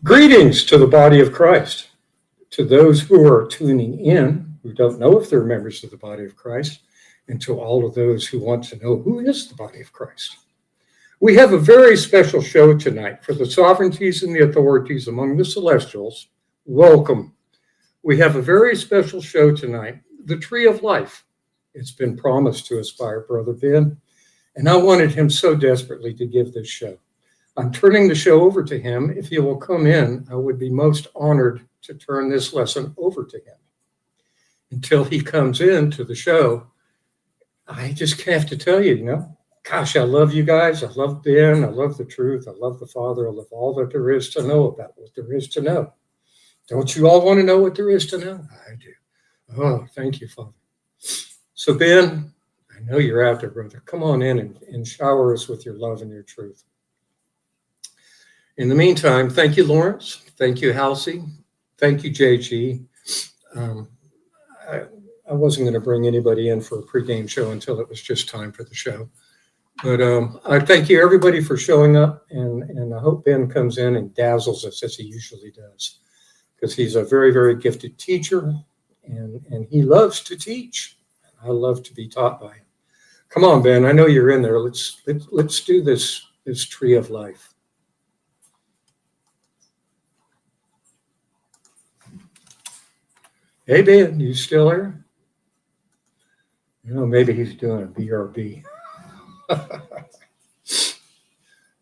Greetings to the body of Christ. To those who are tuning in, who don't know if they're members of the body of Christ, and to all of those who want to know who is the body of Christ. We have a very special show tonight for the sovereignties and the authorities among the celestials. Welcome. We have a very special show tonight, the Tree of Life. It's been promised to us by our brother Ben, and I wanted him so desperately to give this show. I'm turning the show over to him. If he will come in, I would be most honored to turn this lesson over to him. Until he comes into the show, I just have to tell you, gosh, I love you guys. I love Ben. I love the truth. I love the Father. I love all that there is to know about what there is to know. Don't you all want to know what there is to know? I do. Oh, thank you, Father. So, Ben, I know you're out there, brother. Come on in and shower us with your love and your truth. In the meantime, thank you, Lawrence. Thank you, Halsey. Thank you, JG. I wasn't going to bring anybody in for a pregame show until it was just time for the show. But I thank you, everybody, for showing up. And I hope Ben comes in and dazzles us as he usually does, because he's a very, very gifted teacher, and he loves to teach. I love to be taught by him. Come on, Ben. I know you're in there. Let's do this Tree of Life. Hey, Ben, you still there? Maybe he's doing a BRB.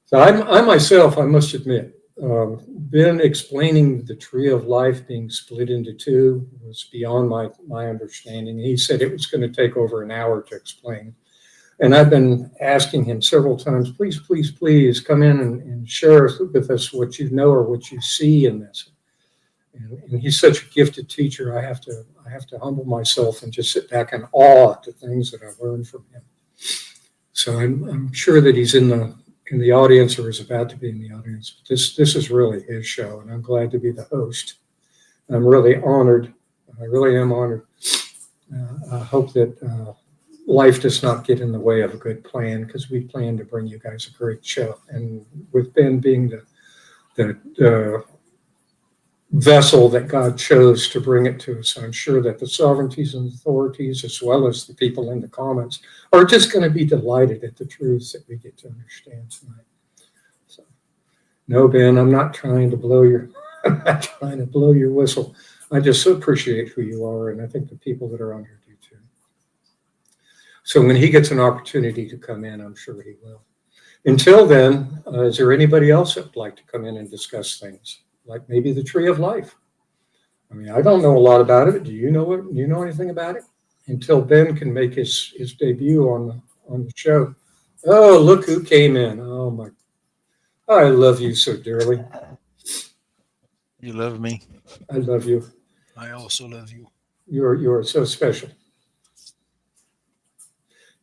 So I myself, I must admit, been explaining the Tree of Life being split into two was beyond my understanding. He said it was going to take over an hour to explain. And I've been asking him several times, please come in and share with us what you know or what you see in this. And he's such a gifted teacher. I have to humble myself and just sit back in awe at the things that I've learned from him. So I'm sure that he's in the audience or is about to be in the audience. But this is really his show, and I'm glad to be the host. I'm really honored. I really am honored. I hope that life does not get in the way of a good plan, because we plan to bring you guys a great show. And with Ben being the vessel that God chose to bring it to us, I'm sure that the sovereignties and authorities, as well as the people in the comments, are just going to be delighted at the truths that we get to understand tonight. So, no, Ben, I'm not trying to blow your whistle. I just so appreciate who you are, and I think the people that are on here do too. So when he gets an opportunity to come in, I'm sure he will. Until then, is there anybody else that would like to come in and discuss things? Like maybe the Tree of Life. I mean, I don't know a lot about it. Do you know it? Do you know anything about it? Until Ben can make his debut on the show. Oh, look who came in. Oh my, I love you so dearly. You love me. I love you. I also love you. You're so special.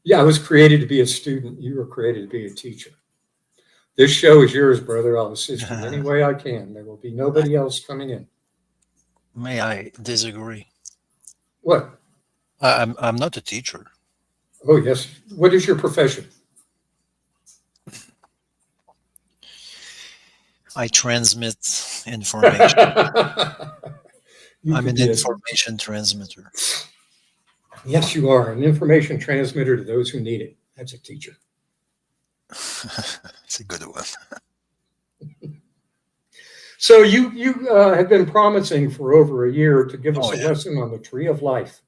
Yeah, I was created to be a student. You were created to be a teacher. This show is yours, brother. I'll assist you any way I can. There will be nobody else coming in. May I disagree? What? I'm not a teacher. Oh, yes. What is your profession? I transmit information. I'm an information transmitter. Yes, you are. An information transmitter to those who need it. That's a teacher. It's a good one. So you have been promising for over a year to give us a lesson on the Tree of Life.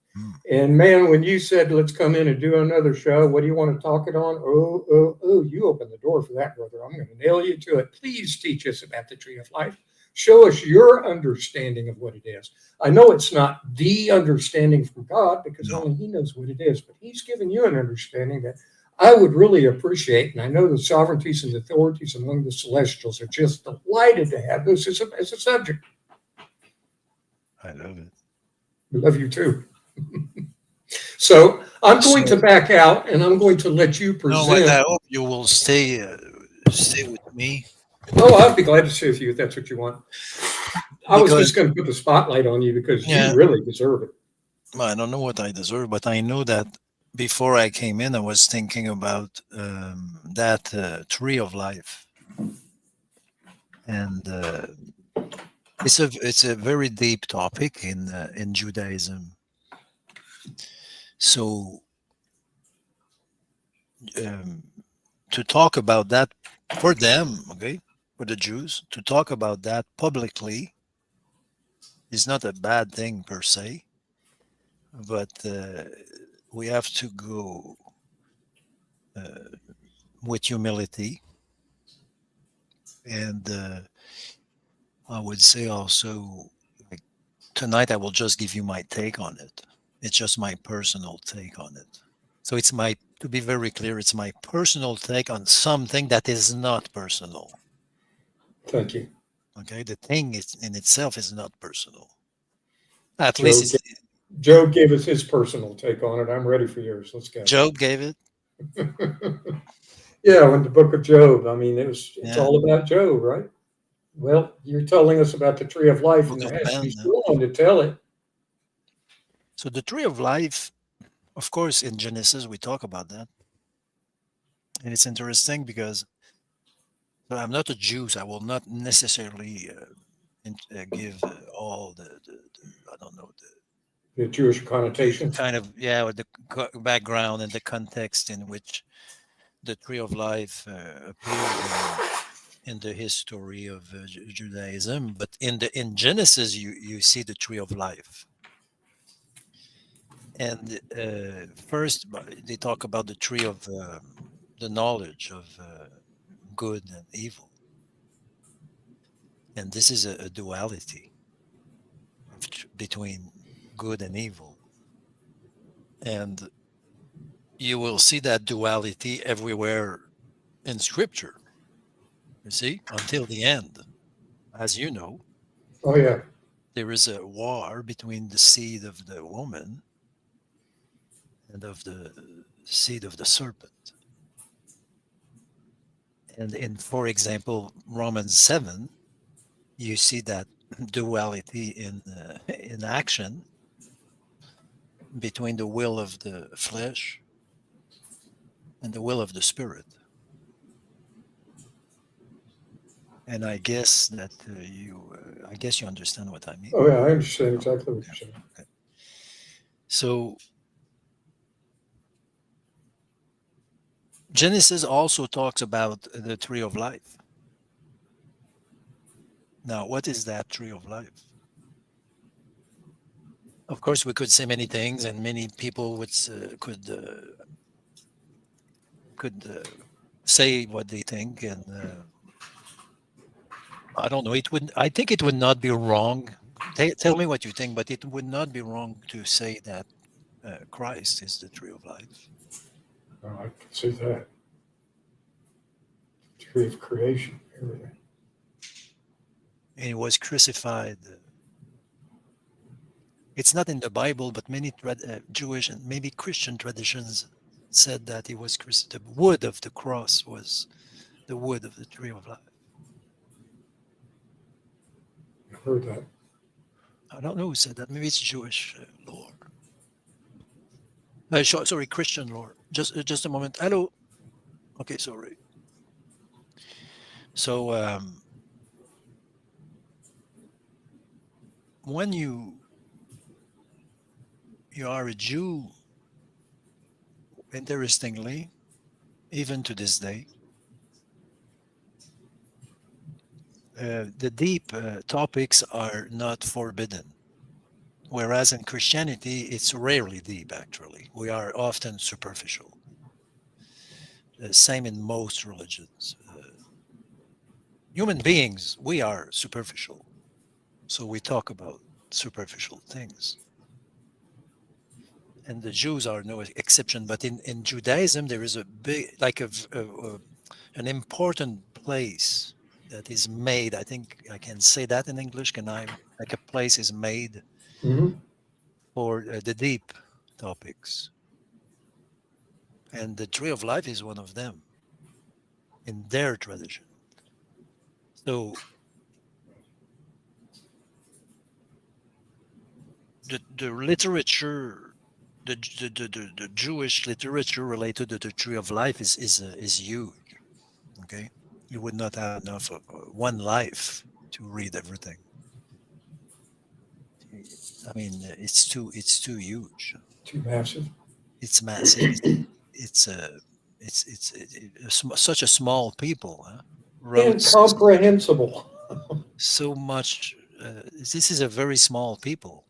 And man, when you said, let's come in and do another show, what do you want to talk it on? Oh, you opened the door for that, brother. I'm going to nail you to it. Please teach us about the Tree of Life. Show us your understanding of what it is. I know it's not the understanding from God, because only he knows what it is, but he's given you an understanding that I would really appreciate, and I know the sovereignties and authorities among the celestials are just delighted to have this as a subject. I love it. We love you too. So I'm going to back out, and I'm going to let you present. No, I hope you will stay with me. Oh, I'd be glad to stay with you if that's what you want. I was just going to put the spotlight on you because you really deserve it. Well, I don't know what I deserve, but I know that before I came in, I was thinking about that Tree of Life. And It's a very deep topic in Judaism. So um, to talk about that for them, okay, for the Jews, to talk about that publicly is not a bad thing per se, but we have to go uh, with humility. And I would say also, like, tonight I will just give you my take on it. It's just my personal take on it. So it's my, to be very clear, it's my personal take on something that is not personal. Thank you. Okay, the thing is in itself is not personal. At least Joe, it's, Joe gave us his personal take on it. I'm ready for yours. Let's go. Job gave it. Yeah, when the book of Job, I mean, it's Yeah, all about Job, right? Well, you're telling us about the tree of life, book and of there has to be Ben. someone to tell it. So the tree of life, of course, in Genesis we talk about that, and it's interesting because I'm not a Jew, so I will not necessarily give all I don't know The Jewish the connotation. kind of, yeah, with the background and the context in which the tree of life appeared in the history of Judaism. But in Genesis, you see the tree of life, and first they talk about the tree of the knowledge of good and evil, and this is a duality between good and evil, and you will see that duality everywhere in Scripture. You see, until the end, as you know, Oh yeah, there is a war between the seed of the woman and of the seed of the serpent. And in, for example, Romans 7, you see that duality in action between the will of the flesh and the will of the spirit. And I guess that I guess you understand what I mean. oh yeah, I understand Oh, exactly what okay, you're saying. okay. So Genesis also talks about the tree of life. Now, what is that tree of life? Of course, we could say many things, and many people would could say what they think, and I don't know. It would. I think it would not be wrong. Tell me what you think, but it would not be wrong to say that Christ is the tree of life, Oh, I can see that. Tree of creation, everything. and he was crucified. It's not in the Bible, but many Jewish and maybe Christian traditions said that he was the wood of the cross was the wood of the tree of life. I heard that. I don't know who said that. Maybe it's Jewish lore. Sorry, Christian lore. Just a moment. Hello. Okay, sorry. So when you are a Jew, interestingly, even to this day, the deep topics are not forbidden. Whereas in Christianity, it's rarely deep, actually. We are often superficial. Same in most religions. Human beings, we are superficial. So we talk about superficial things. And the Jews are no exception. But in Judaism, there is a big, like an important place that is made. I think I can say that in English. Can I? Like a place is made Mm-hmm. for the deep topics. And the tree of life is one of them in their tradition. So the literature, the Jewish literature related to the tree of life is huge. Okay, you would not have enough of one life to read everything. I mean, it's too huge. Too massive. It's massive. It's a such a small people, huh? Wrote Incomprehensible. so much. This is a very small people,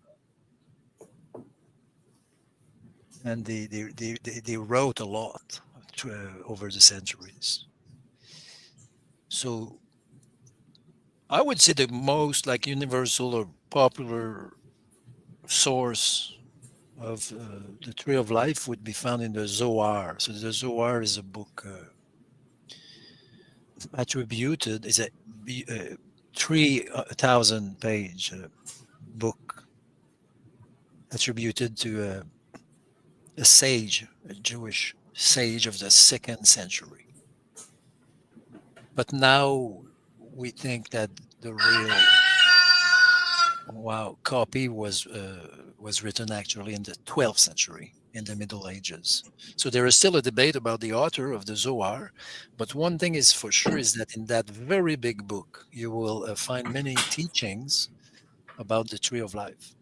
and they wrote a lot over the centuries. So I would say the most like universal or popular source of the tree of life would be found in the Zohar. So the Zohar is a book attributed, is a 3,000 page book attributed to a sage, a Jewish sage of the 2nd century. But now we think that the real copy was written actually in the 12th century, in the Middle Ages. So there is still a debate about the author of the Zohar, but one thing is for sure is that in that very big book you will find many teachings about the tree of life.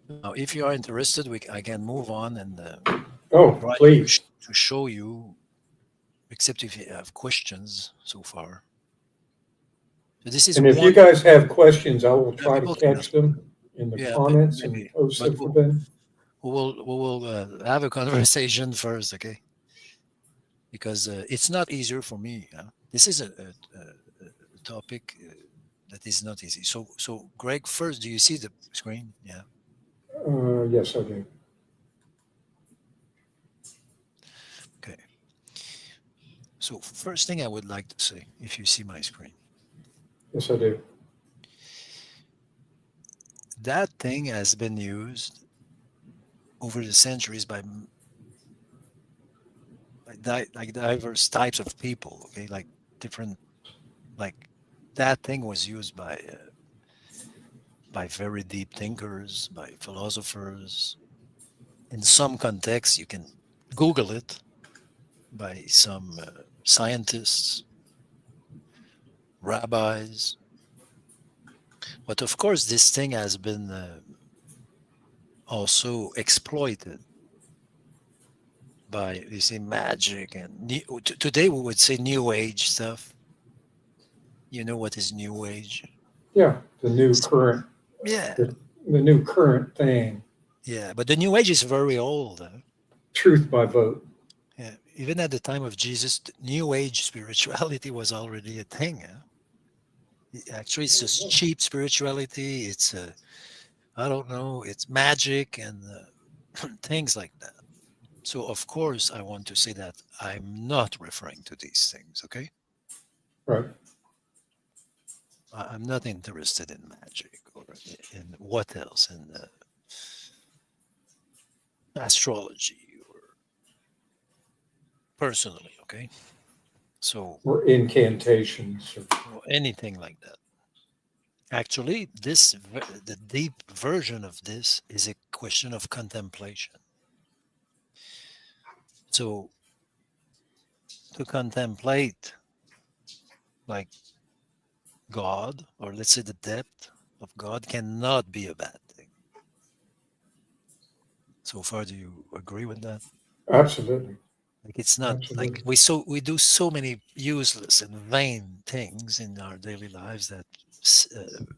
Now, if you are interested, I can move on and Oh, try please. to show you, except if you have questions so far. So this is And if you one. guys have questions, I will try to People catch them in the Yeah, comments and maybe. post But them for them. we will have a conversation first, okay? Because it's not easier for me. This is a topic that is not easy. So Greg, first, do you see the screen? Yeah. Yes, I do. Okay. So first thing I would like to say, if you see my screen, Yes, I do. that thing has been used over the centuries by like diverse types of people. Okay, like different, like that thing was used by very deep thinkers, by philosophers. In some contexts, you can Google it, by some scientists, rabbis. But of course, this thing has been also exploited by, you see, magic and today we would say New Age stuff. You know what is New Age? Yeah, the new current, Yeah, the new current thing. yeah. But the New Age is very old. Truth by vote. Yeah. Even at the time of Jesus, the New Age spirituality was already a thing. Actually, it's just cheap spirituality. It's I don't know. It's magic and things like that. So of course, I want to say that I'm not referring to these things. Okay, Right. I'm not interested in magic or in what else in astrology or personally. Okay, so Or incantations. or anything like that. Actually, the deep version of this is a question of contemplation. So to contemplate, like God, or let's say the depth of God, cannot be a bad thing. So far, do you agree with that? Absolutely. Like it's not like Absolutely. we do so many useless and vain things in our daily lives that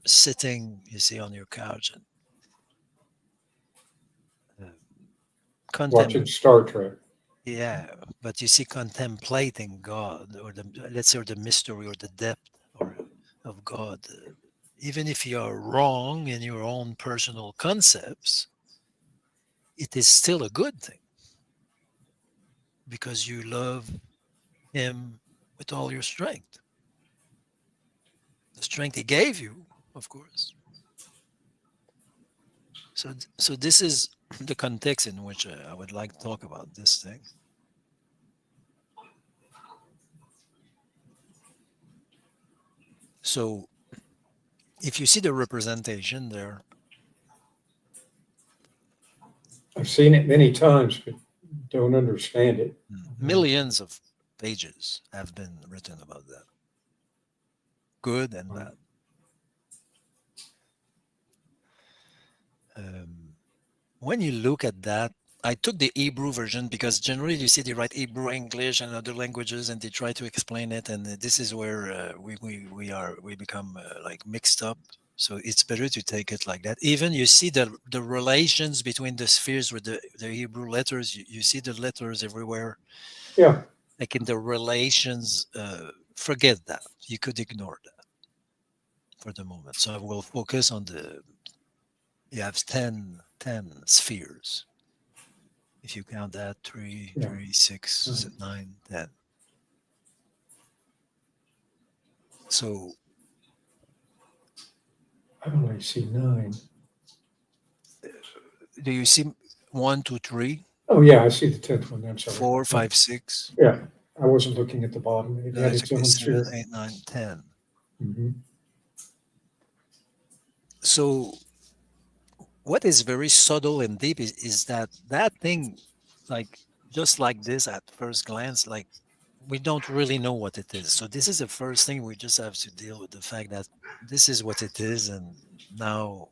sitting, you see, on your couch and Watching contemplating. Star Trek. Yeah, but you see, contemplating God, or the, let's say, or the mystery or the depth or of God, even if you are wrong in your own personal concepts, it is still a good thing because you love Him with all your strength, the strength He gave you, of course. So this is the context in which I would like to talk about this thing. So if you see the representation there, I've seen it many times, but don't understand it. millions of pages have been written about that, good and bad. When you look at that, I took the Hebrew version because generally you see they write Hebrew, English, and other languages, and they try to explain it. And this is where we become like mixed up. So it's better to take it like that. Even you see the relations between the spheres with the Hebrew letters. You see the letters everywhere, Yeah. like in the relations. Forget that. You could ignore that for the moment. So I will focus on the. You have 10 spheres. If you count that, 3, Yeah. 3, 6, 9, 10. So I only see 9. do you see 1, 2, 3, Oh, yeah, I see the 10th one. I'm sorry. 4, 5, 6? Yeah, I wasn't looking at the bottom. It No, had it's its okay. own 7, sphere. 8, 9, 10. Mhm. So what is very subtle and deep is that thing, like just like this at first glance, like we don't really know what it is. So this is the first thing we just have to deal with the fact that this is what it is, and now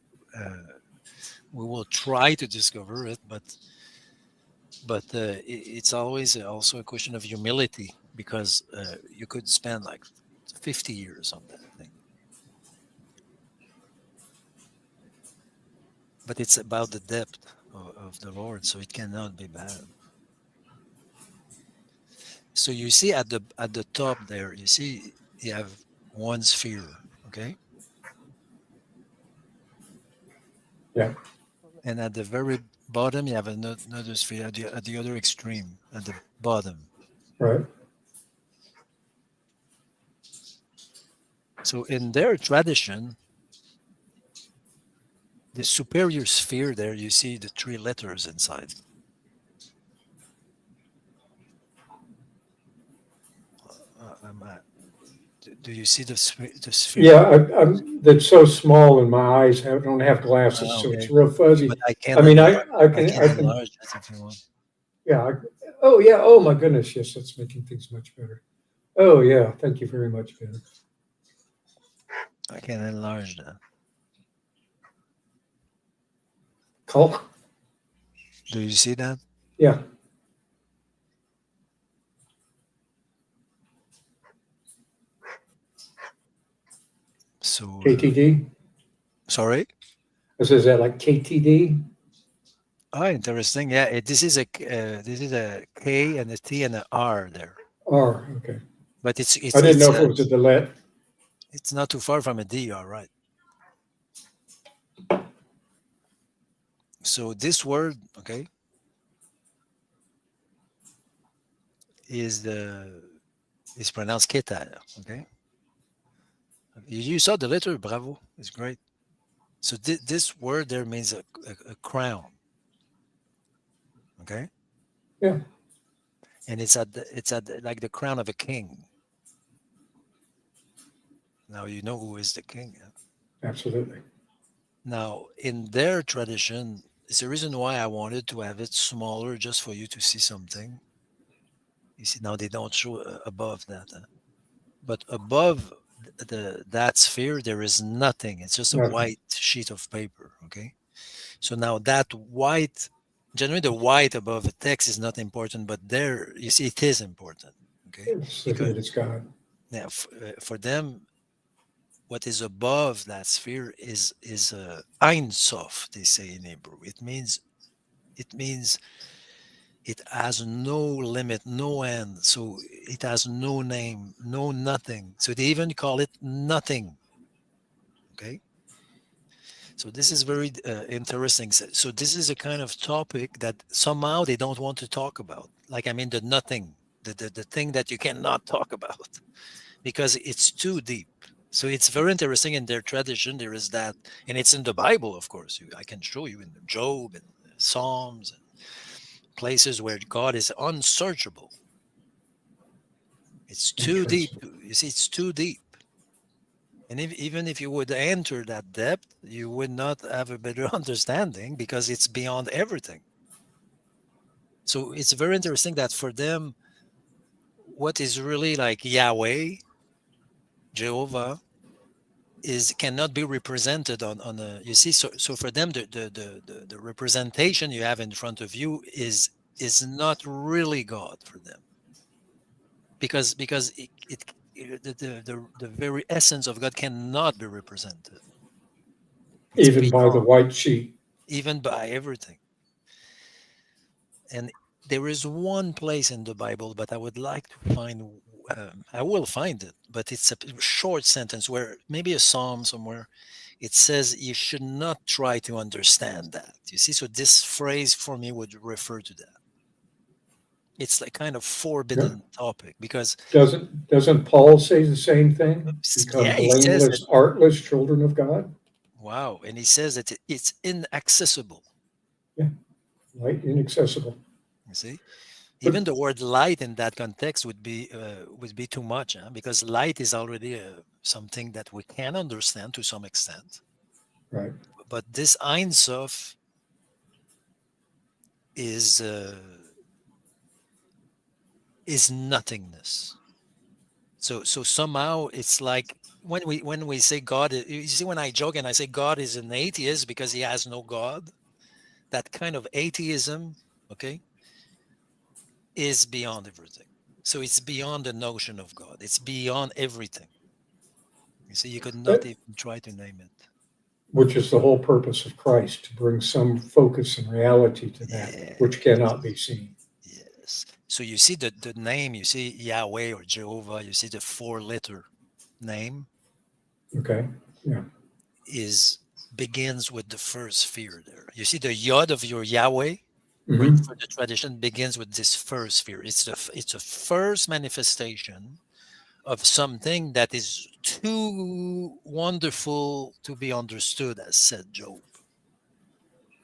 we will try to discover it, but it's always also a question of humility because you could spend like 50 years on that thing, but it's about the depth of the Lord, so it cannot be bad. So you see at the top there, you see you have one sphere, okay, Yeah, and at the very bottom you have another sphere at the other extreme at the bottom. right. So in their tradition, the superior sphere there, you see the 3 letters inside. Do you see the sphere? Yeah, that's so small and my eyes don't have glasses, so it's Okay, real but fuzzy. I I can mean, enlarge. I can I can, enlarge it if you want. yeah. Oh, yeah. Oh, my goodness. Yes, that's making things much better. Oh, yeah. Thank you very much, Ben. I can enlarge that. Call. Do you see that? Yeah. So, KTD. sorry. Is that like KTD? Oh, interesting. Yeah, this is a K and a T and a R there, R. Okay. but I didn't know if it was a delete. it's not too far from a D. All right. So this word, okay, is the is pronounced Keter. Okay, you saw the letter. Bravo, it's great. So this word there means a crown. Okay, Yeah, and like the crown of a king. Now you know who is the king. Huh? absolutely. Now in their tradition, it's the reason why I wanted to have it smaller, just for you to see something. You see, now they don't show above that, huh? But above that sphere there is nothing. It's just a Nothing. white sheet of paper. Okay, so now that white, generally the white above the text is not important, but there you see it is important. Okay, It's that because it's God. now for them, what is above that sphere is Ein Sof, they say in Hebrew. It means it has no limit, no end. So it has no name, no nothing. So they even call it nothing. Okay. So this is very interesting. So this is a kind of topic that somehow they don't want to talk about. Like, I mean, the nothing, the thing that you cannot talk about because it's too deep. So it's very interesting in their tradition. There is that, and it's in the Bible, of course. I can show you in Job and Psalms and places where God is unsearchable. It's too deep. Interesting. You see, it's too deep. And even if you would enter that depth, you would not have a better understanding because it's beyond everything. So it's very interesting that for them, what is really like Yahweh, Jehovah, is cannot be represented on a, you see, so for them the representation you have in front of you is not really God for them, because the very essence of God cannot be represented. It's Even by the beyond, white sheet. even by everything. And there is one place in the Bible, but I would like to find. I will find it, but it's a short sentence where maybe a psalm somewhere. It says you should not try to understand that. You see, so this phrase for me would refer to that. It's like kind of Yeah. forbidden topic because Doesn't Paul say the same thing? Become yeah, he says that. blameless, artless children of God? Wow, and he says that it's inaccessible. Yeah, light, inaccessible. You see, But even the word light in that context would be too much, huh? Because light is already something that we can understand to some extent. right. But this Ein Sof is nothingness. So somehow it's like when we say God, you see, when I joke and I say God is an atheist because he has no God, that kind of atheism, okay, is beyond everything. So it's beyond the notion of God. It's beyond everything. You see, you could not That, even try to name it. which is the whole purpose of Christ, to bring some focus and reality to that which Yes, cannot be seen. yes. So you see the name, you see Yahweh or Jehovah, you see the 4-letter name Okay. Yeah. is begins with the first sphere there. You see the Yod of your Yahweh for Hmm. the tradition begins with this first sphere. It's a first manifestation of something that is too wonderful to be understood, as said Job.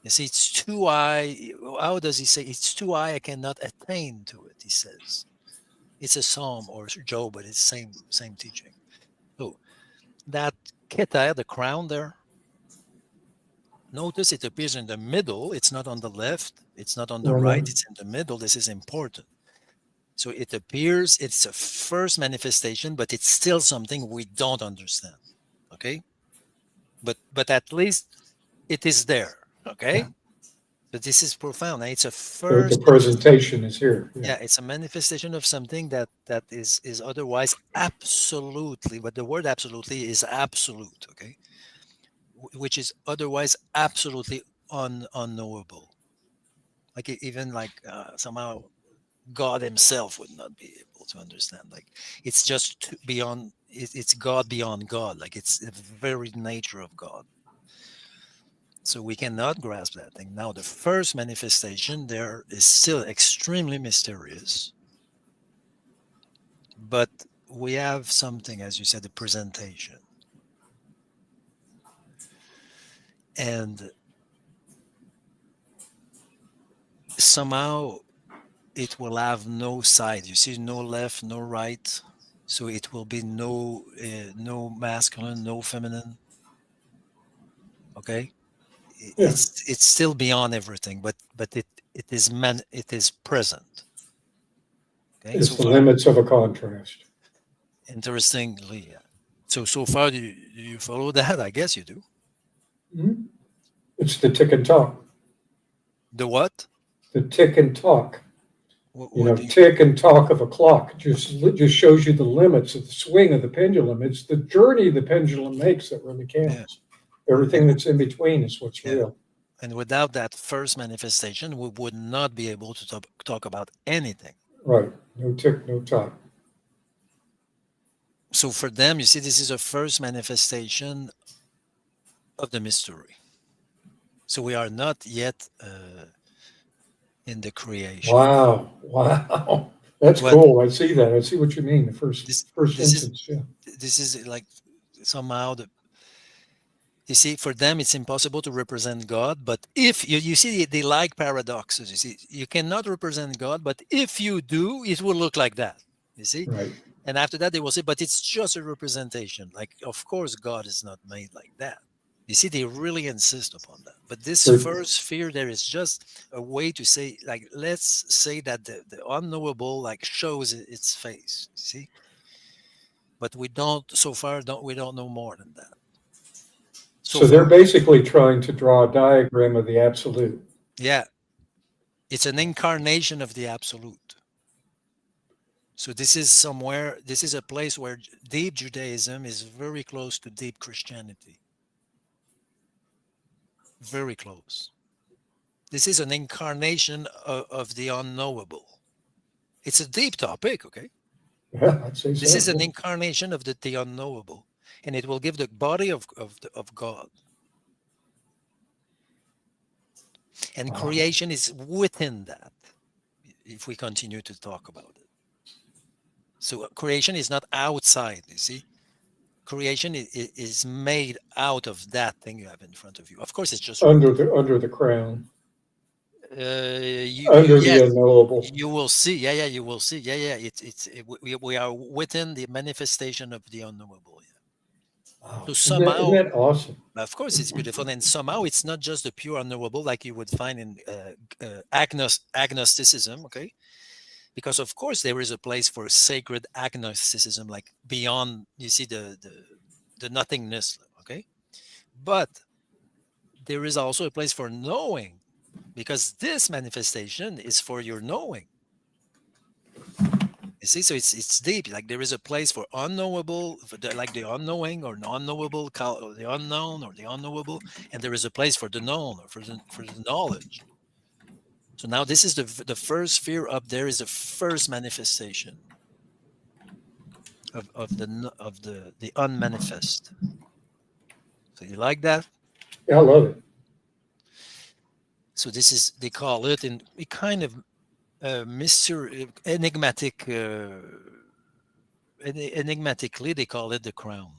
You see, it's too high. How does he say? It's too high. I cannot attain to it. He says it's a psalm or Job, but it's same teaching. So that Keter, the crown there. Notice it appears in the middle. It's not on the left. It's not on the Well, right. no, It's in the middle. This is important. So it appears it's a first manifestation, but it's still something we don't understand. Okay, but at least it is there. yeah. Okay, but this is profound. It's a The first manifestation. presentation is here. Yeah. Yeah, it's a manifestation of something that is otherwise absolutely, but the word absolutely is absolute. Okay, which is otherwise absolutely unknowable. Like even like somehow God Himself would not be able to understand. Like it's just beyond. It's God beyond God. Like it's the very nature of God. So we cannot grasp that thing. Now, the first manifestation there is still extremely mysterious, but we have something, as you said, the presentation. And somehow it will have no side. You see, no left, no right. So it will be no masculine, no feminine. Okay, Yeah. it's still beyond everything, but it is present. Okay, It's so the far, limits of a contrast. interestingly, yeah. So far, do you follow that? I guess you do. Mhm. It's the tick and talk. The what? The tick and talk. You What know, do you tick and talk of a clock. Just shows you the limits of the swing of the pendulum. It's the journey the pendulum makes that really yeah, counts. and Everything that's in between is what's yeah, real. and without that first manifestation, we would not be able to talk about anything. Right. No tick, no talk. So for them, you see, this is a first manifestation of the mystery. So we are not yet in the creation. Wow. Wow. That's But cool. I see that. I see what you mean. The first this first this is instance. Yeah. this is like somehow the, you see, for them it's impossible to represent God. But if you see, they like paradoxes. You see, you cannot represent God, but if you do, it will look like that. You see, Right. and after that they will say, but it's just a representation. Like, of course God is not made like that. You see, they really insist upon that. But this They're, first fear there is just a way to say, like, let's say that the unknowable like shows its face. You see, but we don't, so far don't we don't know more than that. So they're basically trying to draw a diagram of the absolute. yeah, it's an incarnation of the absolute. So this is a place where deep Judaism is very close to deep Christianity. Very close. This is an incarnation of the unknowable. It's a deep topic, okay? Yeah, I'd say so. This is an incarnation of the unknowable, and it will give the body of God. And creation is within that, if we continue to talk about it. So creation is not outside, you see. Creation is made out of that thing you have in front of you. Of course, it's just under the crown. Under the unknowable. You will see. Yeah, you will see. Yeah. We are within the manifestation of the unknowable. Yeah. Wow. So somehow, isn't that awesome? Of course, it's beautiful, and somehow it's not just the pure unknowable like you would find in agnosticism. Okay, because of course there is a place for sacred agnosticism, like beyond. You see the nothingness. Okay, but there is also a place for knowing, because this manifestation is for your knowing. You see, so it's deep. Like there is a place for unknowable, like the unknowing or unknowable, or the unknown or the unknowable, and there is a place for the known or for the knowledge. So now this is the first sphere up there is the first manifestation of the unmanifest. So you like that? Yeah, I love it. So this is, they call it in a kind of enigmatic. Enigmatically, they call it the crown.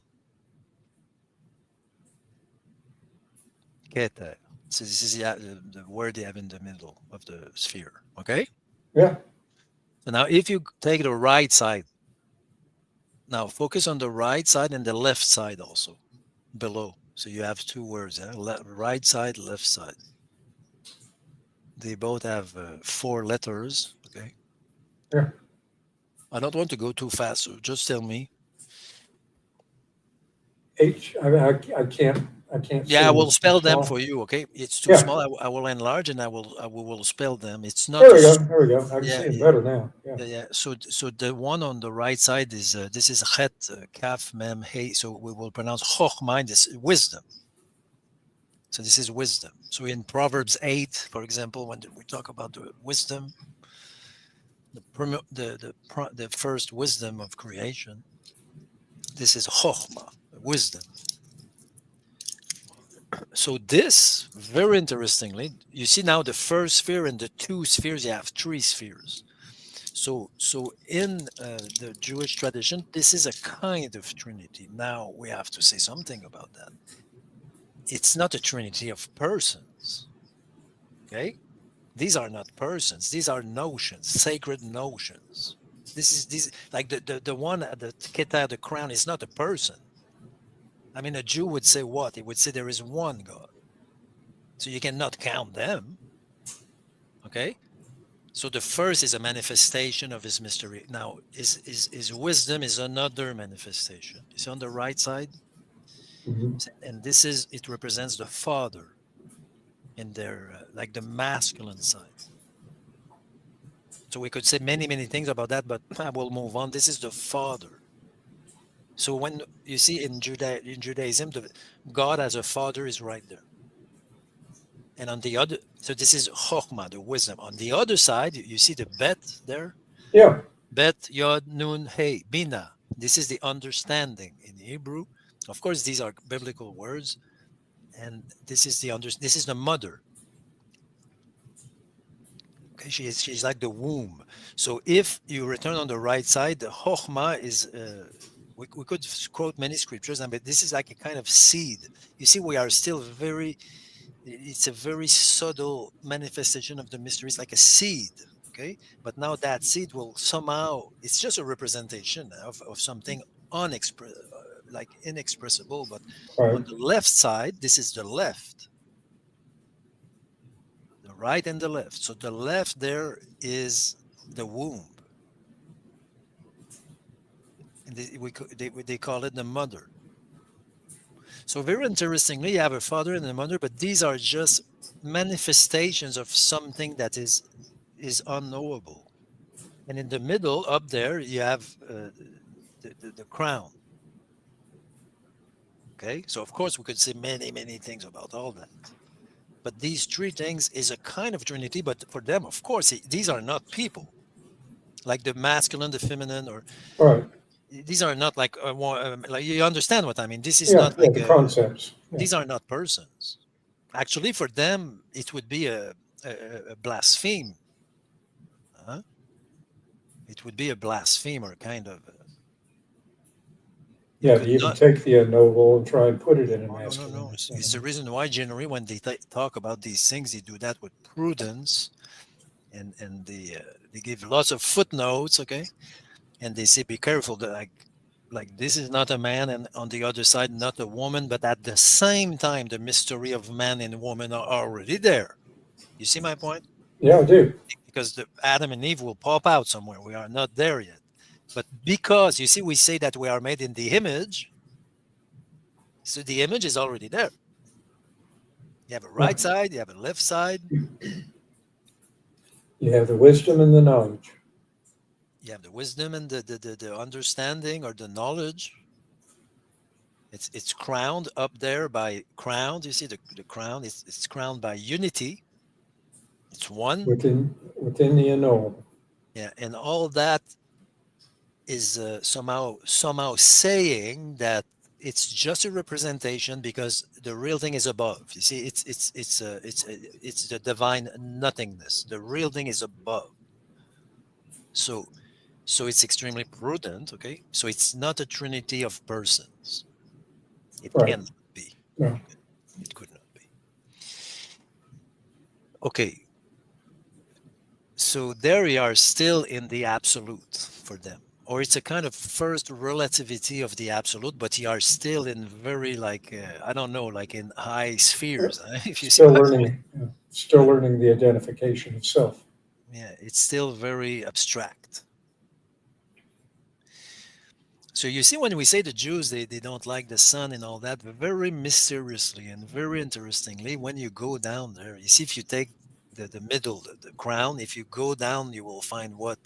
Keter. So this is the word they have in the middle of the sphere. Okay. Yeah. So now, if you take the right side, now focus on the right side and the left side also below. So you have two words: right side, left side. They both have 4 letters. Okay. Yeah. I don't want to go too fast, so just tell me. H. I can't. Yeah, I will spell them for you. Okay, it's too small. I will enlarge and I will spell them. It's not. There we go. There we go. I can see it better now. Yeah. So the one on the right side is this is Chet, Kaf, Mem, Hey. So we will pronounce Chochma. This wisdom. So this is wisdom. So in Proverbs 8, for example, when we talk about the wisdom, the first wisdom of creation, this is Chochma, wisdom. So this, very interestingly, you see now the first sphere and the 2 spheres, you have 3 spheres. So in the Jewish tradition, this is a kind of trinity. Now we have to say something about that. It's not a trinity of persons. Okay? These are not persons. These are notions, sacred notions. This is like the one at the Keter, the crown, is not a person. I mean, a Jew would say what? He would say there is one God. So you cannot count them. Okay? So the first is a manifestation of his mystery. Now, his wisdom is another manifestation. It's on the right side. Mm-hmm. And it represents the Father in their, like the masculine side. So we could say many, many things about that, but I will move on. This is the Father. So when you see in Judaism, God as a father is right there. And on the other, so this is Chochma, the wisdom. On the other side, you see the Bet there? Yeah. Bet, Yod, Nun, Hey, Bina. This is the understanding in Hebrew. Of course, these are biblical words. And this is the mother. Okay, she's like the womb. So if you return on the right side, the Chochma is... we could quote many scriptures, but this is like a kind of seed. You see, we are still it's a very subtle manifestation of the mystery. It's like a seed, okay? But now that seed will somehow, it's just a representation of something like inexpressible. But on the left side, this is the left. The right and the left. So the left there is the womb. And they call it the mother. So very interestingly, you have a father and a mother, but these are just manifestations of something that is unknowable. And in the middle, up there, you have the crown. Okay, so of course we could say many things about all that, but these three things is a kind of trinity. But for them, of course, these are not people like the masculine, the feminine, or Right. these are not like like you understand what I mean. This is Yeah, not yeah, like the concepts. Yeah. these are not persons. Actually, for them, it would be a blaspheme. Huh? It would be a blasphemer kind of. You Yeah, to could even not. take the unknowable and try and put it in a Oh, no, no, masculine no. or It's the feminine. reason why generally when they talk about these things, they do that with prudence, and they give lots of footnotes. Okay, and they say be careful that like this is not a man, and on the other side not a woman, but at the same time the mystery of man and woman are already there. You see my point? Yeah, I do. Because the Adam and Eve will pop out somewhere. We are not there yet. But because you see, we say that we are made in the image, so the image is already there. You have a right Right. side, you have a left side, You have the wisdom and the knowledge. you have the wisdom and the understanding or the knowledge. It's crowned up there by crowned. You see the crown. It's crowned by unity. It's one. Within the unknowable. Yeah, and all that is somehow saying that it's just a representation because the real thing is above. You see, it's the divine nothingness. The real thing is above. So it's extremely prudent. Okay, so it's not a trinity of persons. It Right. cannot be. No. It could not be. Okay, so there we are still in the absolute for them, or it's a kind of first relativity of the absolute, but you are still in very like I don't know, like in high spheres. If you see Still my point. learning. Still learning the identification of self. Yeah, it's still very abstract. So you see, when we say the Jews, they don't like the sun and all that, very mysteriously and very interestingly, when you go down there, you see, if you take the middle, the crown, if you go down, you will find what?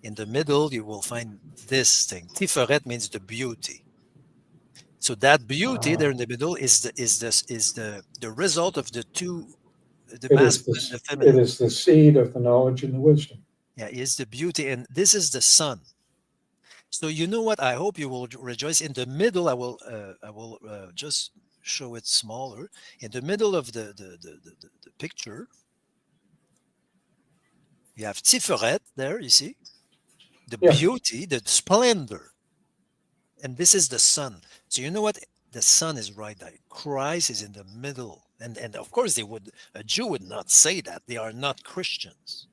In the middle, you will find this thing. Tiferet means the beauty. So that beauty Uh, there in the middle is the result of the two, the it is masculine, this. the It feminine. is the seed of the knowledge and the wisdom. Yeah, is the beauty, and this is the sun. So you know what? I hope you will rejoice. In the middle, I will just show it smaller. In the middle of the picture, you have Tiferet there. You see the Yeah. beauty, the splendor, and this is the sun. So you know what? The sun is right there. Christ is in the middle, and of course a Jew would not say that. They are not Christians.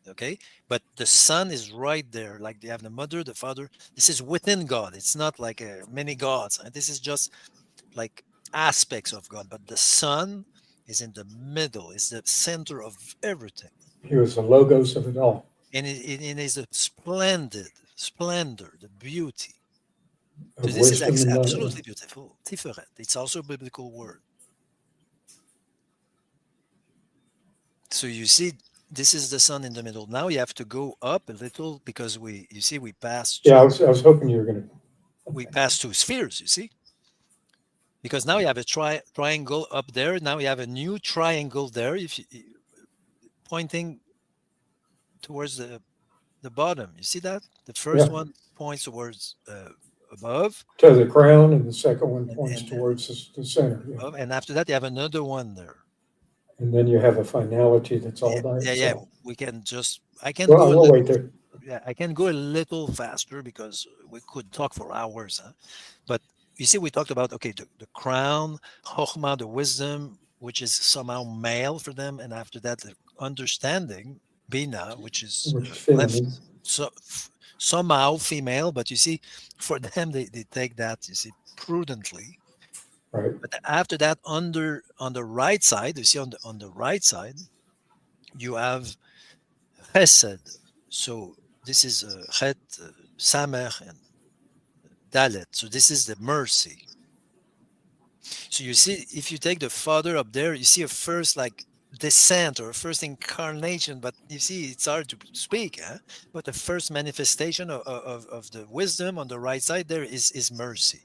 Okay, but the son is right there, like they have the mother, the father. This is within God. It's not like many gods. This is just like aspects of God, but the son is in the middle, is the center of everything, He was the logos of it all. and it is a splendid splendor, the beauty. So Of this is wisdom and knowledge. absolutely beautiful. Tiferet, it's also a biblical word. So you see, this is the sun in the middle. Now you have to go up a little because you see we passed Yeah, to I was hoping you were going to. we passed to spheres, you see, because now you have a triangle up there. Now you have a new triangle there. If you pointing towards the bottom, you see that the first Yeah. one points towards above, To the crown, and the second one and points towards the center. Yeah. above, and after that you have another one there. And then you have a finality that's all Yeah, by yeah, yeah. itself. We can just I can Well, go a we'll little. wait there. Yeah, I can go a little faster because we could talk for hours. Huh? But you see, we talked about okay, the crown, chokhmah, the wisdom, which is somehow male for them, and after that, the understanding, bina, which is Which is left feminine, somehow female. But you see, for them, they take that you see prudently. right? But after that, on the right side, you see on the right side, you have chesed. So this is chet, samech, and dalet. So this is the mercy. So you see, if you take the Father up there, you see a first like descent or a first incarnation, but you see, it's hard to speak, huh? But the first manifestation of the wisdom on the right side there is mercy.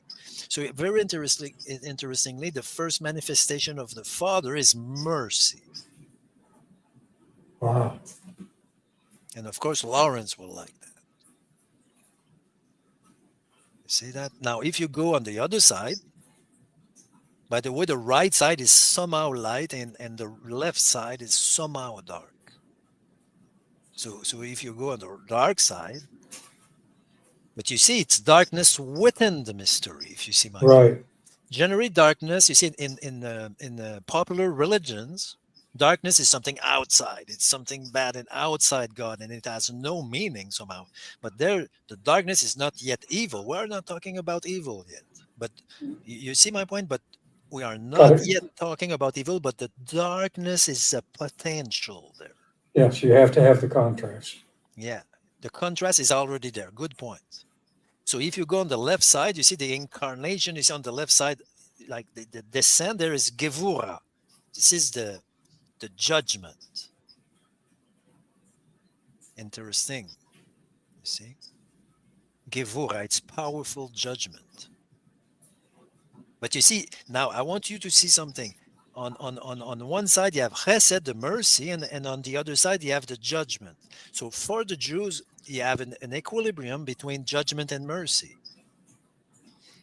So very interestingly, the first manifestation of the Father is mercy. Wow. And of course, Lawrence will like that. You see that? Now, if you go on the other side, by the way, the right side is somehow light and the left side is somehow dark. So if you go on the dark side, but you see, it's darkness within the mystery, if you see my point. Right. Generally, darkness, you see, in popular religions, darkness is something outside. It's something bad and outside God, and it has no meaning somehow. But there, the darkness is not yet evil. We're not talking about evil yet. But you see my point? But we are Got not it. yet talking about evil, but the darkness is a potential there. Yes, you have to have the contrast. Yeah, the contrast is already there. Good point. So if you go on the left side, you see the incarnation is on the left side, like the descent there is Gevura. This is the judgment. Interesting. You see? Gevura, it's powerful judgment. But you see, now I want you to see something. On one side, you have chesed, the mercy, and on the other side, you have the judgment. So for the Jews, you have an equilibrium between judgment and mercy.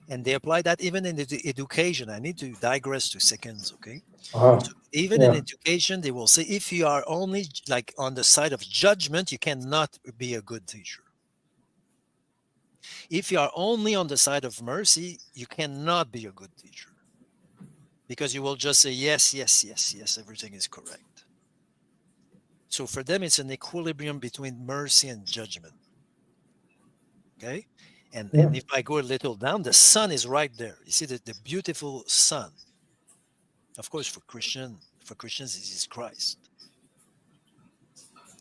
And they apply that even in the education. I need to digress 2 seconds, okay? Uh-huh. So even in Yeah. education, they will say if you are only like on the side of judgment, you cannot be a good teacher. If you are only on the side of mercy, you cannot be a good teacher. Because you will just say, yes, yes, yes, yes, everything is correct. So for them, it's an equilibrium between mercy and judgment. Okay? And if I go a little down, the sun is right there. You see the beautiful sun. Of course, for Christians, it is Christ.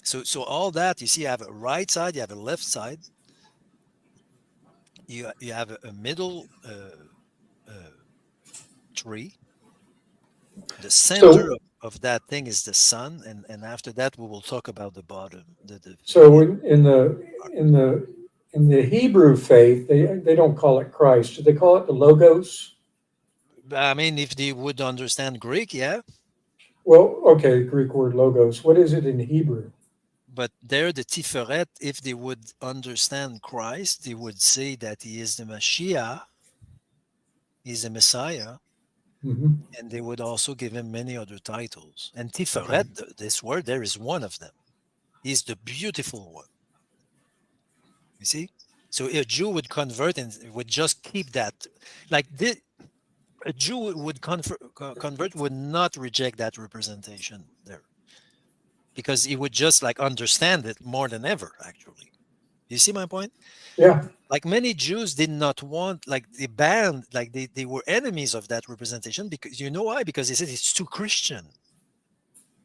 So all that, you see, you have a right side, you have a left side, you have a middle tree. The center So, of that thing is the sun, and after that we will talk about the bottom. so in the Hebrew faith, they don't call it Christ. Do they call it the Logos? I mean, if they would understand Greek, yeah, Well, okay, Greek word Logos. What is it in Hebrew? but there the Tiferet, if they would understand Christ, they would say that he is the Mashiach, he's the Messiah, Hmm. and they would also give him many other titles. And Okay. Tiferet, this word, there is one of them. He's the beautiful one. You see? So a Jew would convert and would just keep that. Like a Jew would convert, would not reject that representation there. Because he would just like understand it more than ever, actually. You see my point? Yeah. Like many Jews did not want, like they banned, like they were enemies of that representation because you know why? Because they said it's too Christian.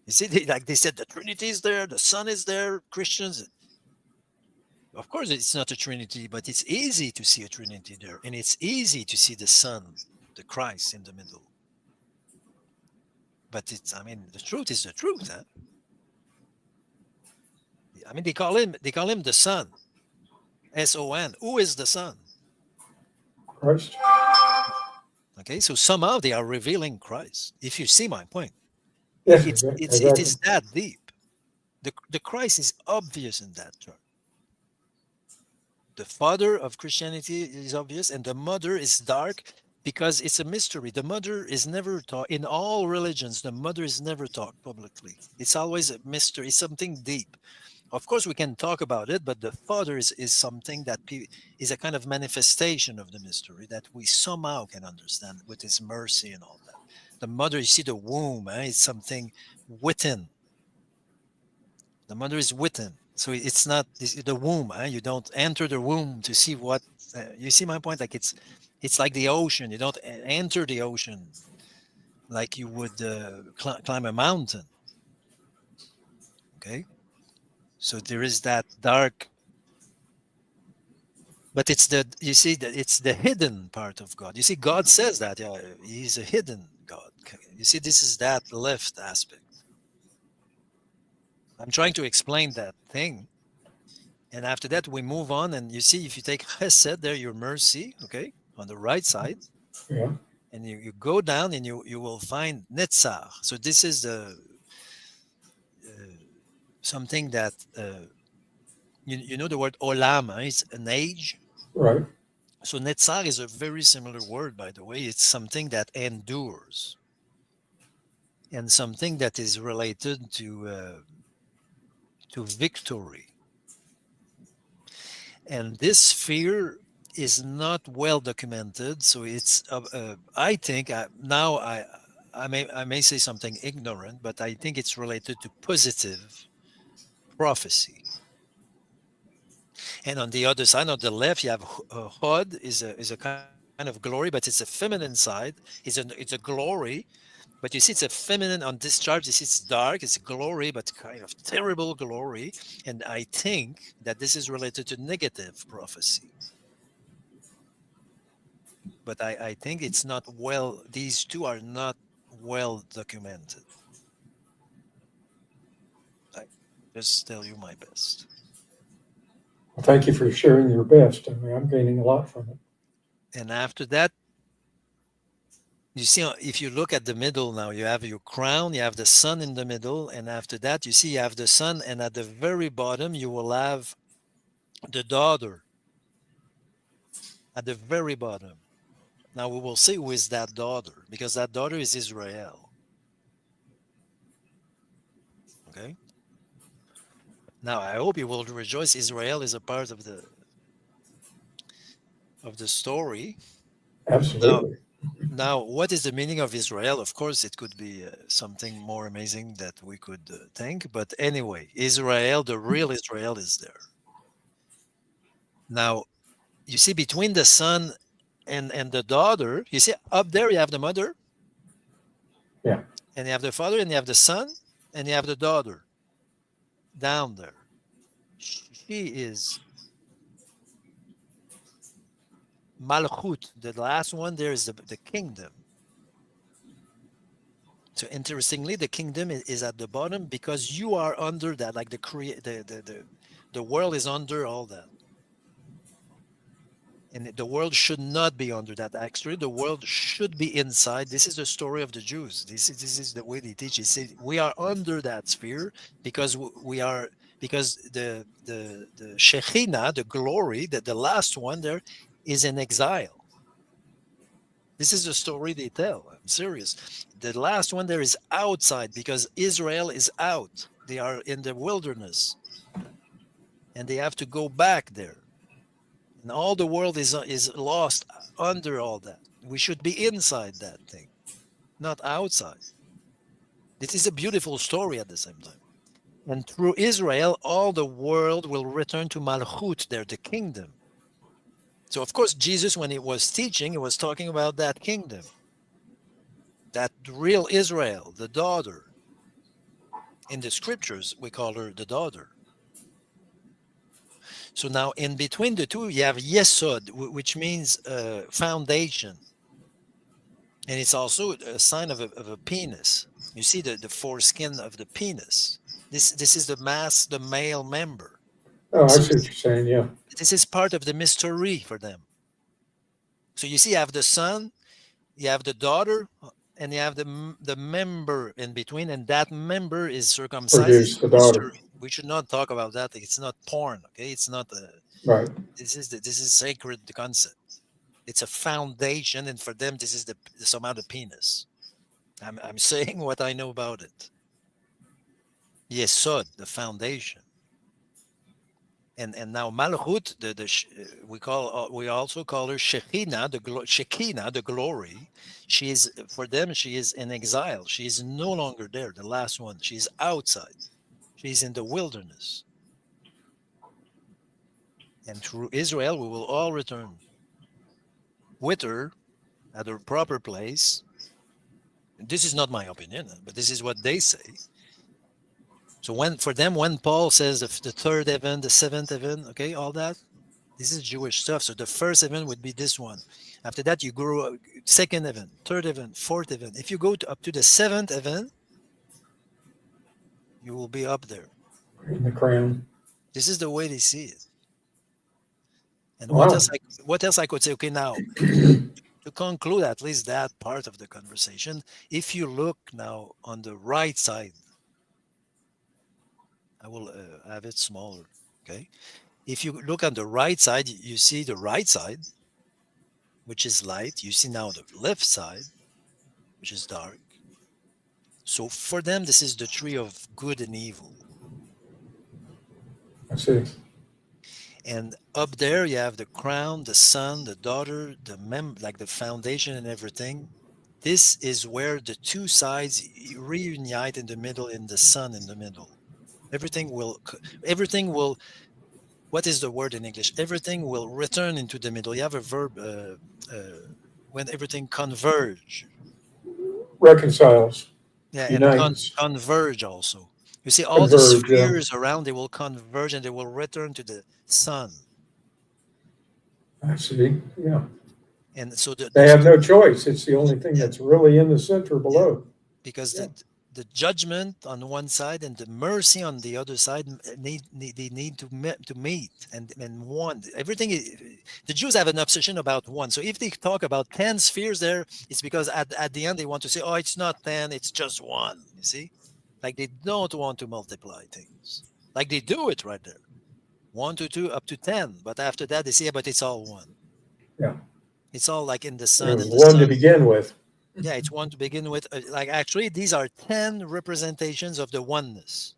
You see, they said the Trinity is there, the Son is there, Christians. Of course, it's not a Trinity, but it's easy to see a Trinity there, and it's easy to see the Son, the Christ in the middle. But it's, I mean, the truth is the truth. Huh? I mean, they call him the Son, S-O-N. Who is the Son? Christ. Okay, so somehow they are revealing Christ. If you see my point, Yes, it is exactly. that deep. The Christ is obvious in that term. The father of Christianity is obvious, and the mother is dark because it's a mystery. The mother is never taught in all religions. The mother is never taught publicly. It's always a mystery. It's something deep. Of course, we can talk about it, but the father is something that is a kind of manifestation of the mystery that we somehow can understand with his mercy and all that. The mother, you see the womb, it's something within. The mother is within. So it's not the womb. You don't enter the womb to see what. You see my point? Like it's like the ocean. You don't enter the ocean like you would climb a mountain. Okay, so there is that dark But it's the you see that it's the hidden part of God. You see, God says that He's a hidden God. You see, this is that left aspect. I'm trying to explain that thing, and after that we move on. And you see, if you take Chesed, there your mercy, okay, on the right side, Yeah. and you go down, and you will find Netzach. So this is the something that you know the word Olam. It's an age. Right. So Netzach is a very similar word, by the way. It's something that endures, and something that is related to victory. And this fear is not well documented. So it's I think now I may say something ignorant, but I think it's related to positive prophecy. And on the other side, on the left, you have Hod is a kind of glory, but it's a feminine side. It's a glory, but you see it's a feminine on discharge. You see it's dark, it's glory, but kind of terrible glory. And I think that this is related to negative prophecy. But I think it's not well, these two are not well documented. I just tell you my best. Well, thank you for sharing your best. I mean, I'm gaining a lot from it. And after that, you see, if you look at the middle now, you have your crown, you have the sun in the middle, and after that, you see you have the sun, and at the very bottom, you will have the daughter at the very bottom. Now we will see who is that daughter, because that daughter is Israel. Okay. Now I hope you will rejoice. Israel is a part of the story. Absolutely. Now, what is the meaning of Israel? Of course, it could be something more amazing that we could think. But anyway, Israel, the real Israel, is there. Now, you see, between the son and the daughter, you see up there you have the mother. Yeah. And you have the father, and you have the son, and you have the daughter down there. She is Malchut. The last one there is the kingdom. So interestingly, the kingdom is at the bottom because you are under that, like the world is under all that. And the world should not be under that. Actually, the world should be inside. This is the story of the Jews. This is the way they teach. They say we are under that sphere because we are because the Shekhinah, the glory, that the last one there is in exile. This is the story they tell. I'm serious. The last one there is outside because Israel is out. They are in the wilderness, and they have to go back there. And all the world is lost under all that. We should be inside that thing, not outside. This is a beautiful story at the same time. And through Israel, all the world will return to Malchut, there, the kingdom. So, of course, Jesus, when he was teaching, he was talking about that kingdom, that real Israel, the daughter. In the scriptures, we call her the daughter. So now in between the two, you have Yesod, which means foundation. And it's also a sign of a penis. You see the foreskin of the penis. This is the male member. Oh, I So see what you're saying. Yeah. this is part of the mystery for them. So you see, you have the son, you have the daughter, and you have the member in between, and that member is circumcised. Produce the daughter. We should not talk about that. It's not porn, okay? It's not Right. this is sacred concept. It's a foundation, and for them, this is somehow the penis. I'm saying what I know about it. Yesod, the foundation. And now Malchut, we also call her Shekinah, the glory. She is, for them, she is in exile. She is no longer there. The last one, she is outside. She's in the wilderness. And through Israel, we will all return with her at her proper place. This is not my opinion, but this is what they say. So when Paul says the third heaven, the seventh heaven, okay, all that, This is Jewish stuff. So the first heaven would be this one. After that, you grow second heaven, third heaven, fourth heaven. If you go up to the seventh heaven, you will be up there. In the crown. This is the way they see it. And Wow. what else I could say? Okay, now to conclude at least that part of the conversation, if you look now on the right side, I will have it smaller. Okay, if you look on the right side, you see the right side, which is light. You see now the left side, which is dark. So for them, this is the tree of good and evil. I see. And up there, you have the crown, the son, the daughter, like the foundation and everything. This is where the two sides reunite in the middle, in the sun in the middle. Everything will, what is the word in English? Everything will return into the middle. You have a verb when everything converge. Reconciles. Yeah, and Unites. converge also. You see, all the Converge, yeah. spheres around, they will converge and they will return to the sun. I see. Yeah. And so They have no choice. It's the only thing that's really in the center below. Because Yeah. the judgment on one side and the mercy on the other side they need to meet and one. Everything the Jews have an obsession about one. So if they talk about 10 spheres there, it's because at the end they want to say, oh, it's not 10, it's just one. You see, like they don't want to multiply things, like they do it right there, 1 to 2 up to 10, but after that they say, yeah, but it's all one. Yeah. It's all like in the It sun, was in the one to sun. begin with. Yeah, it's one to begin with. Like actually, these are 10 representations of the oneness.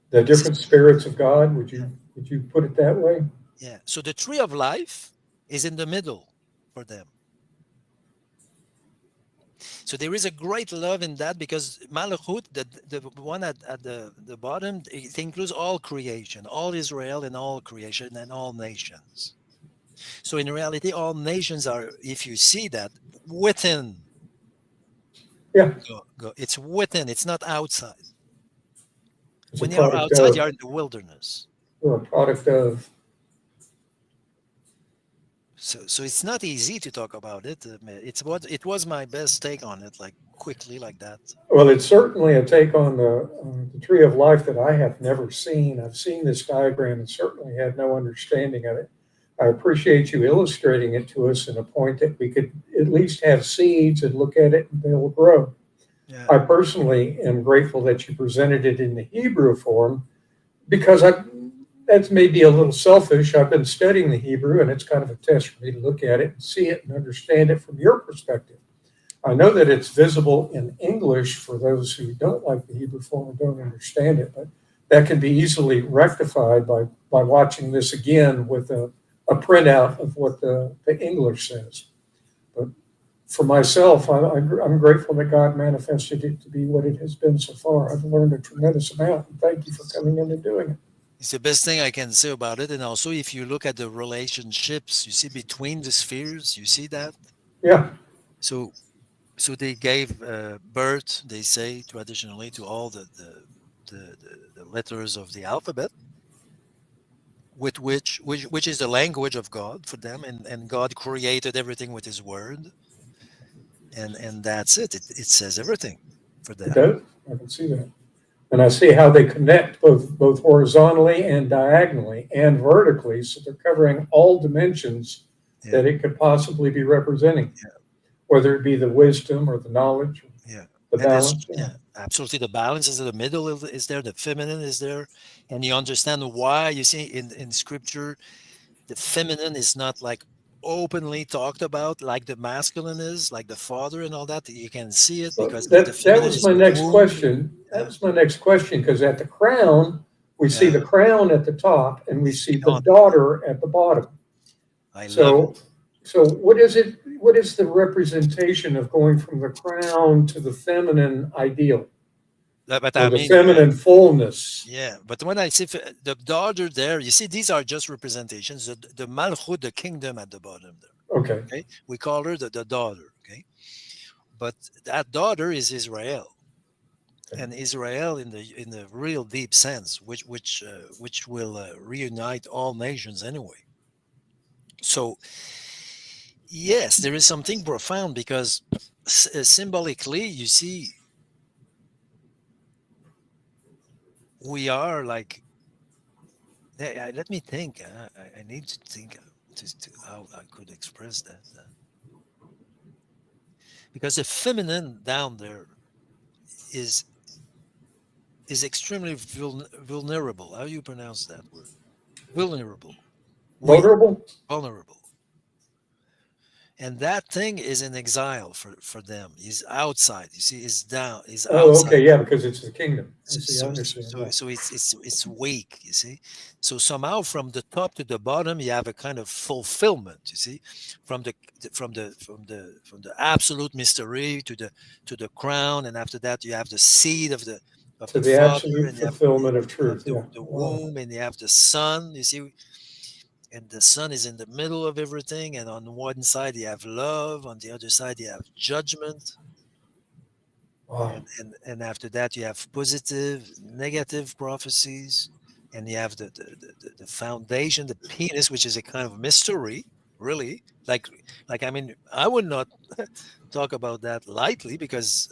The different spirits of God. Would you put it that way? Yeah. So the tree of life is in the middle for them. So there is a great love in that because Malachut, the one at the bottom, it includes all creation, all Israel and all creation and all nations. So in reality, all nations are, if you see that, within. Yeah. It's within, it's not outside. It's When a you are product outside, of. you are in the wilderness. Or a product of. So it's not easy to talk about it. It was my best take on it, like quickly like that. Well, it's certainly a take on the tree of life that I have never seen. I've seen this diagram and certainly had no understanding of it. I appreciate you illustrating it to us in a point that we could at least have seeds and look at it and they will grow. Yeah, I personally am grateful that you presented it in the Hebrew form because that's maybe a little selfish. I've been studying the Hebrew and it's kind of a test for me to look at it and see it and understand it from your perspective. I know that it's visible in English for those who don't like the Hebrew form or don't understand it, but that can be easily rectified by watching this again with a printout of what the English says. But for myself, I'm grateful that God manifested it to be what it has been so far. I've learned a tremendous amount, and thank you for coming in and doing it. it's the best thing I can say about it. And also, if you look at the relationships, you see between the spheres, you see that. Yeah. So they gave birth, they say traditionally, to all the letters of the alphabet, with which is the language of God for them, and God created everything with His word, and that's it. It says everything for It them. does. I can see that. And I see how they connect both horizontally and diagonally and vertically. So they're covering all dimensions Yeah. that it could possibly be representing, Yeah. whether it be the wisdom or the knowledge, or Yeah. the And this, balance. yeah, absolutely. The balance is in the middle is there, the feminine is there, and you understand why. You see in scripture, the feminine is not like openly talked about like the masculine is, like the father and all that. You can see it But because the that feminine was is my next moved. question. That Yeah, was my next question because at the crown, we see yeah. the crown at the top and we It's see the beyond. daughter at the bottom. I love So, it. so what is it? What is the representation of going from the crown to the feminine ideal But or I the mean, feminine fullness? yeah. But when I see the daughter there, you see, these are just representations. The Malchut, the kingdom at the bottom there. Okay. Okay, we call her the daughter. Okay, but that daughter is Israel, Okay. and Israel in the real deep sense, which will reunite all nations anyway. So yes, there is something profound because symbolically, you see, we are like. Let me think. I need to think to how I could express that. Because the feminine down there is extremely vulnerable. How you pronounce that word? Vulnerable, weak, Vulnerable? vulnerable. And that thing is in exile for them. He's outside. You see, he's down. He's Oh, outside. okay, yeah, because it's the kingdom. I So, see, I so, understand, yeah. so it's weak. You see. So somehow from the top to the bottom, you have a kind of fulfillment. You see, from the absolute mystery to the crown, and after that you have the seed of To the the father, absolute and fulfillment of you have truth, yeah. the Wow. womb, and you have the son. You see, and the sun is in the middle of everything, and on one side you have love, on the other side you have judgment, Wow. and after that you have positive, negative prophecies, and you have the foundation, the penis, which is a kind of mystery, really. Like I mean, I would not talk about that lightly because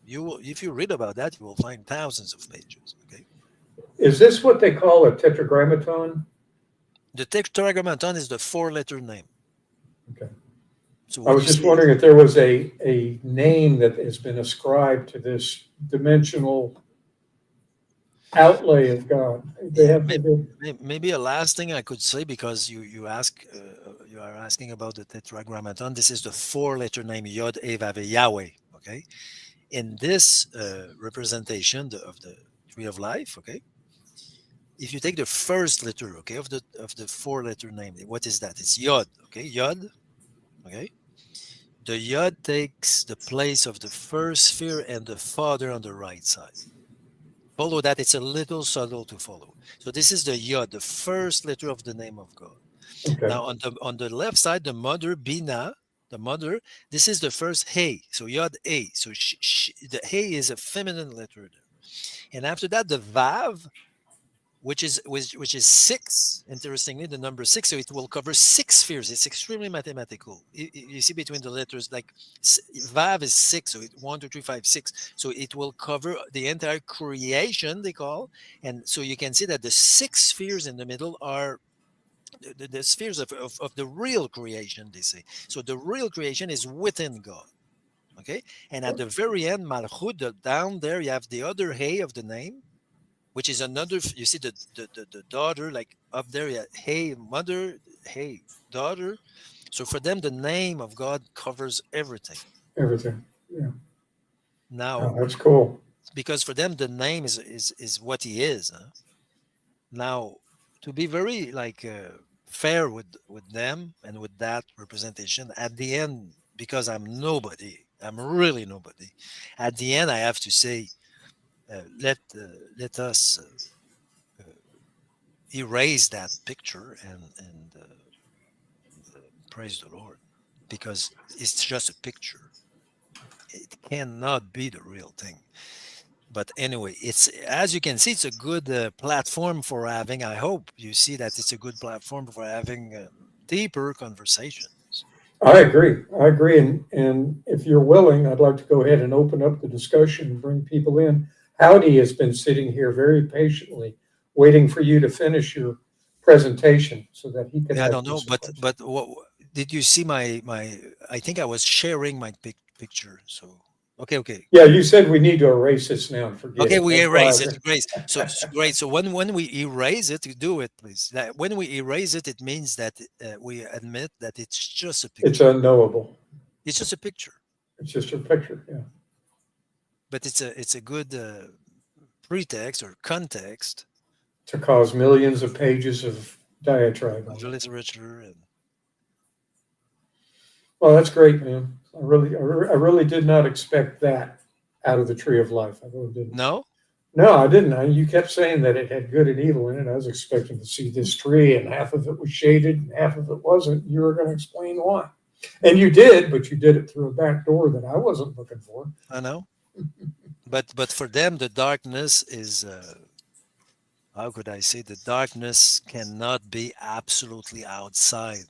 you will, if you read about that, you will find thousands of pages. Okay, Is this what they call a tetragrammaton? the tetragrammaton is the four-letter name. Okay. So I when was you just see wondering if there was a name that has been ascribed to this dimensional outlay of God. They yeah, have, they, maybe a last thing I could say because you are asking about the Tetragrammaton. This is the four-letter name Yod He Vav He, Yahweh. Okay, in this representation of the tree of life. Okay, if you take the first letter, okay, of the four-letter name, what is that? It's Yod. Okay, Yod. Okay, the Yod takes the place of the first sphere and the Father on the right side. Follow that. It's a little subtle to follow. So this is the Yod, the first letter of the name of God. okay, Now on the left side, the mother Bina, the mother. This is the first Hey. So Yod A. So the Hey is a feminine letter there. And after that, the Vav, which is six. Interestingly, the number six. So it will cover six spheres. It's extremely mathematical. You see between the letters, like Vav is six. So it 1, 2, 3, 5, 6. So it will cover the entire creation. They call, and so you can see that the six spheres in the middle are the spheres of the real creation. They say so. The real creation is within God. Okay, and at the very end, Malchut, down there, you have the other Hey of the name, which is another. You see the daughter, like up there, yeah, Hey mother, Hey daughter. So for them, the name of God covers everything. everything. Yeah, Now, oh, that's cool. because for them, the name is what He is. Huh? Now, to be very like fair with them and with that representation, at the end, because I'm nobody, I'm really nobody. At the end, I have to say, let us erase that picture and praise the Lord, because it's just a picture. It cannot be the real thing. But anyway, it's, as you can see, it's a good platform for having. I hope you see that it's a good platform for having deeper conversations. I agree. And if you're willing, I'd like to go ahead and open up the discussion and bring people in. Howdy has been sitting here very patiently, waiting for you to finish your presentation so that he can Yeah, I ask don't you know, some questions. but what did you see my? I think I was sharing my picture. So okay. Yeah, you said we need to erase this now and forget Okay, it. we That's why. erase it. Great. Great. So when we erase it, do it, please. That when we erase it, it means that we admit that it's just a It's picture. unknowable. It's just a picture, It's just a picture. Yeah. but it's a good pretext or context To cause millions of pages of diatribe of on the it. literature. And Well, that's great, man. I really did not expect that out of the tree of life. I really didn't. no, No, I didn't. You kept saying that it had good and evil in it. I was expecting to see this tree, and half of it was shaded, and half of it wasn't. You were going to explain why, and you did, but you did it through a back door that I wasn't looking for. I know. But for them, the darkness is how could I say, the darkness cannot be absolutely outside.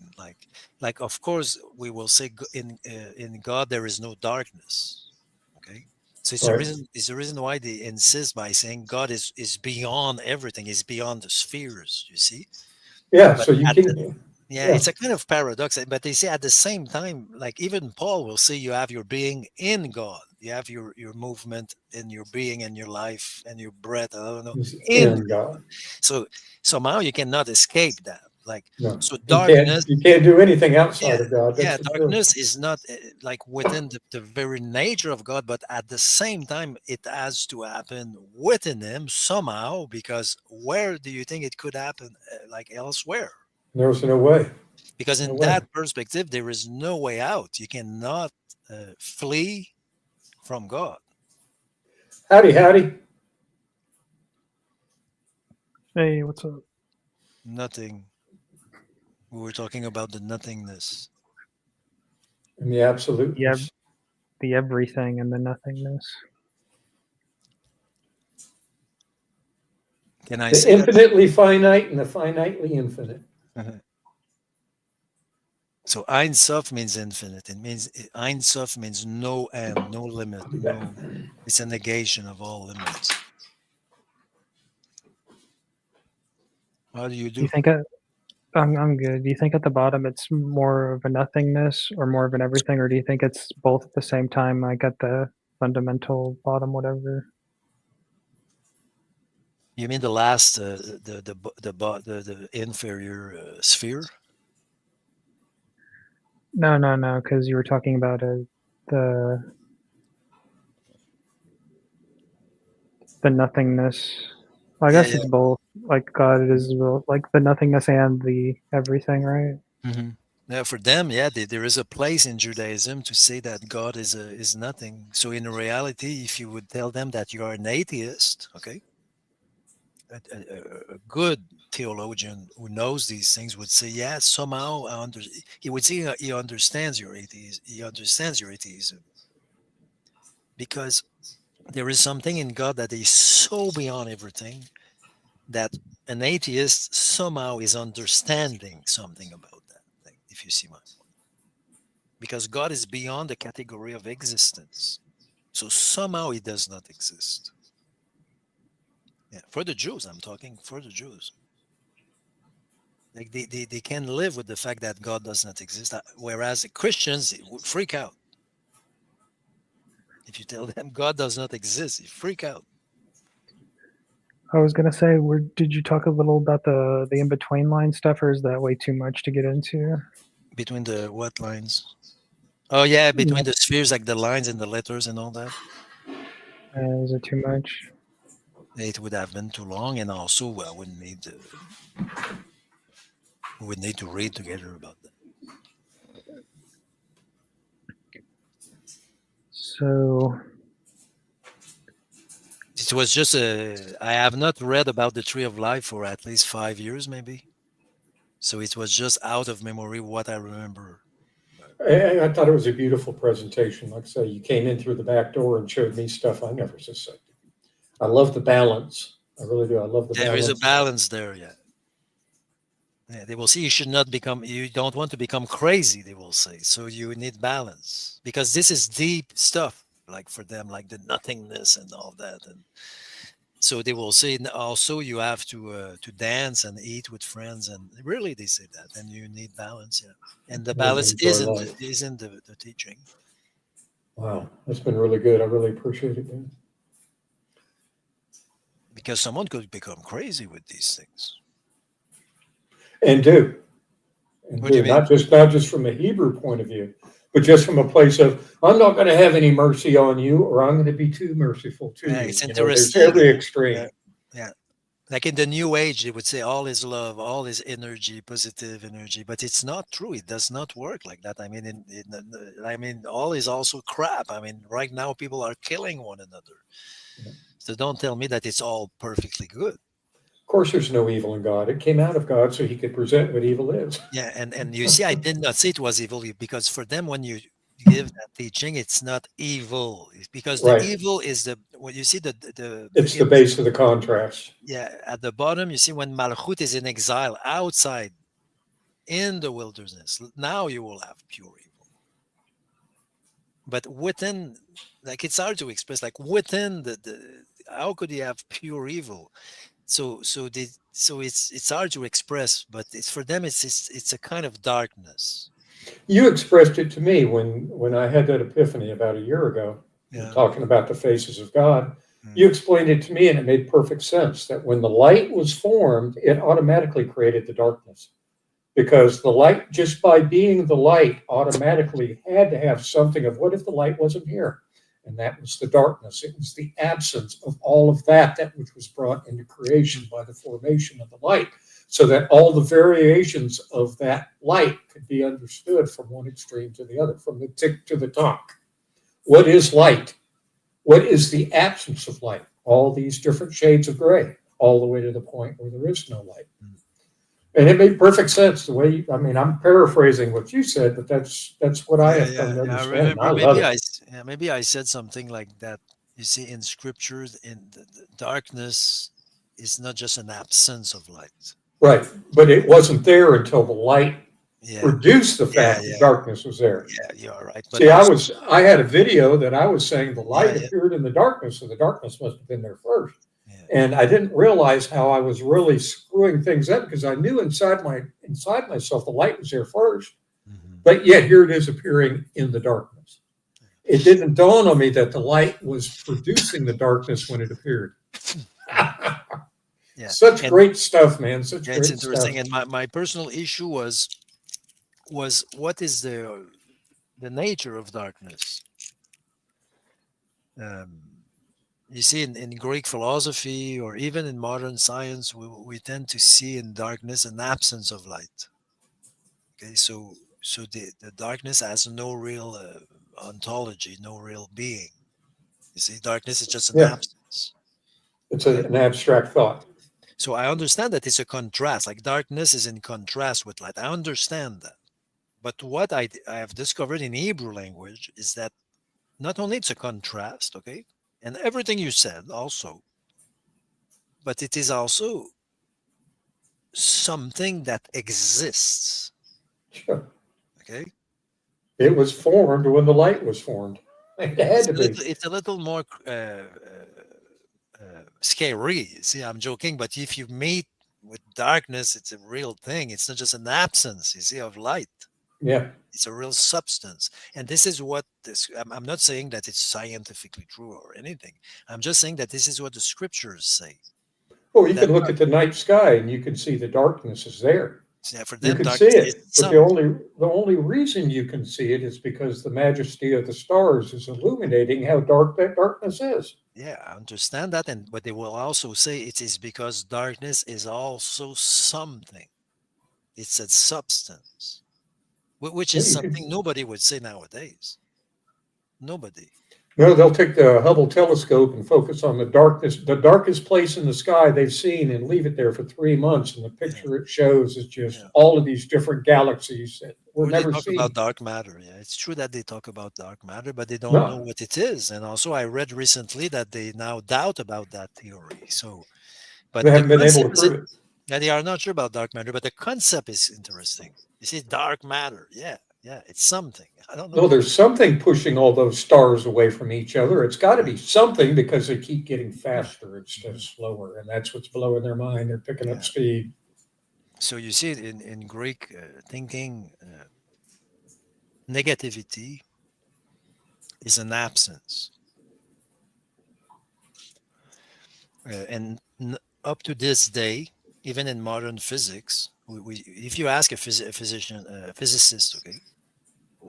Like of course we will say in God there is no darkness. Okay, so it's the Right. reason. It's the reason why they insist by saying God is beyond everything. Is beyond the spheres. You see, Yeah. but So you at can, yeah, yeah, it's a kind of paradox, but they say at the same time, like even Paul will say you have your being in God. You have your movement and your being and your life and your breath, I don't know, is in in God. God. So somehow you cannot escape that. Like No, so darkness, you can't do anything yeah, outside of God. That's yeah, for sure. darkness is not like within the very nature of God, but at the same time it has to happen within him somehow, because where do you think it could happen like elsewhere? There's no way. Because No in way. that perspective there is no way out. You cannot flee from God. Howdy, howdy. Hey, what's up? Nothing. We were talking about the nothingness. And the absoluteness. The everything and the nothingness. Can I The say that? infinitely finite and the finitely infinite. So Ein Sof means infinite. It means Ein Sof means no end, no limit, no. It's a negation of all limits. How do you Do you do? think I'm good. Do you think at the bottom it's more of a nothingness or more of an everything, or do you think it's both at the same time, like at the fundamental bottom, whatever? You mean the last, the inferior sphere? No, because you were talking about the the nothingness. Well, I Yeah, guess yeah. it's both. Like God is both, like the nothingness and the everything, right? Hmm. Now, for them, yeah, there is a place in Judaism to say that God is nothing. So, in reality, if you would tell them that you are an atheist, okay, a good theologian who knows these things would say, yeah, somehow he would say he understands your atheism. He understands your atheism because there is something in God that is so beyond everything that an atheist somehow is understanding something about that thing. If you see my point, because God is beyond the category of existence, so somehow He does not exist. Yeah, for the Jews, I'm talking for the Jews. Like they can live with the fact that God does not exist, whereas the Christians they would freak out if you tell them God does not exist. They freak out. I was gonna say, where did you talk a little about the in between line stuff, or is that way too much to get into? Between the what lines? Oh yeah, between Yeah, the spheres, like the lines and the letters and all that. is it too much? It would have been too long, and also we would need to read together about that. So It was just I have not read about the Tree of Life for at least 5 years, maybe. So it was just out of memory what I remember. I thought it was a beautiful presentation. Like I say, you came in through the back door and showed me stuff I never suspected. I love the balance. I really do. I love the There is a balance. balance there, yeah. Yeah, they will say you should not become, you don't want to become crazy, they will say. So you need balance because this is deep stuff, like for them, like the nothingness and all that. And so they will say also you have to dance and eat with friends, and really they say that, and you need balance, yeah. And the Really balance enjoy life. is in the teaching. Wow, that's been really good. I really appreciate it, man. Because someone could become crazy with these things. And do, and What do do, you mean? not just from a Hebrew point of view, but just from a place of I'm not going to have any mercy on you, or I'm going to be too merciful to Yeah, you. it's You know, there's interesting. every Yeah, extreme. yeah. Like in the new age, they would say all is love, all is energy, positive energy, but it's not true. It does not work like that. I mean, I mean, all is also crap. I mean, right now people are killing one another. Yeah. So don't tell me that it's all perfectly good. Of course, there's no evil in God. It came out of God so He could present what evil is. Yeah, and you see, I did not say it was evil because for them, when you give that teaching, it's not evil. It's because the Right. evil is the when you see the It's the base of the contrast. yeah, at the bottom you see when Malchut is in exile outside in the wilderness. Now you will have pure evil. But within, like it's hard to express. Like within the how could you have pure evil? So it's hard to express. But it's for them. It's a kind of darkness. You expressed it to me when I had that epiphany about a year ago, Yeah. talking about the faces of God. Mm. You explained it to me, and it made perfect sense that when the light was formed, it automatically created the darkness. Because the light, just by being the light, automatically had to have something of what if the light wasn't here? And that was the darkness. It was the absence of all of that which was brought into creation by the formation of the light, so that all the variations of that light could be understood from one extreme to the other, from the tick to the tock. What is light? What is the absence of light? All these different shades of gray, all the way to the point where there is no light. And it made perfect sense the way I'm paraphrasing what you said, but that's what I have come to I understand. remember I love it. maybe I said something like that. You see, in scriptures, in the darkness is not just an absence of light. Right. But it wasn't there until the light Yeah, produced the fact yeah. that darkness was there. yeah, you're right. But See, also- I had a video that I was saying the light Yeah. appeared in the darkness, so the darkness must have been there first. yeah. And I didn't realize how I was really screwing things up because I knew inside myself the light was there first, Mhm. but yet here it is appearing in the darkness. It didn't dawn on me that the light was producing the darkness when it appeared. Yeah. Such And- great stuff, man. Such Yeah, great it's stuff. interesting. And my personal issue was what is the nature of darkness? You see, in Greek philosophy or even in modern science, we tend to see in darkness an absence of light. Okay, so the darkness has no real ontology, no real being. You see, darkness is just an Yeah. absence. It's an abstract thought. So I understand that it's a contrast, like darkness is in contrast with light. I understand that. But what I have discovered in Hebrew language is that not only it's a contrast, okay, and everything you said also, but it is also something that exists, Sure. okay? It was formed when the light was formed. It had to be. It's a little more scary. See, I'm joking, but if you meet with darkness, it's a real thing. It's not just an absence, you see, of light. Yeah. It's a real substance. And this is what this, I'm not saying that it's scientifically true or anything. I'm just saying that this is what the scriptures say. Well, you That can look at the night sky and you can see the darkness is there. Yeah, for You them, can see darkness it, is but something. the only reason you can see it is because the majesty of the stars is illuminating how dark that darkness is. Yeah, I understand that, but they will also say it is because darkness is also something. It's a substance, which is Yeah, you can- something nobody would say nowadays. Nobody. No, they'll take the Hubble telescope and focus on the darkest place in the sky they've seen, and leave it there for 3 months. And the picture it shows is just all of these different galaxies that were Or they never talk seen. about dark matter. Yeah, it's true that they talk about dark matter, but they don't No. know what it is. And also, I read recently that they now doubt about that theory. So, but They the haven't been able to concept is prove it. yeah, they are not sure about dark matter, but the concept is interesting. You see, dark matter. Yeah, it's something. I don't know. No, there's something pushing all those stars away from each other. It's got to be something because they keep getting faster instead of slower, and that's what's blowing their mind. They're picking up speed. So you see, in Greek thinking, negativity is an absence. And up to this day, even in modern physics, if you ask a physicist, okay,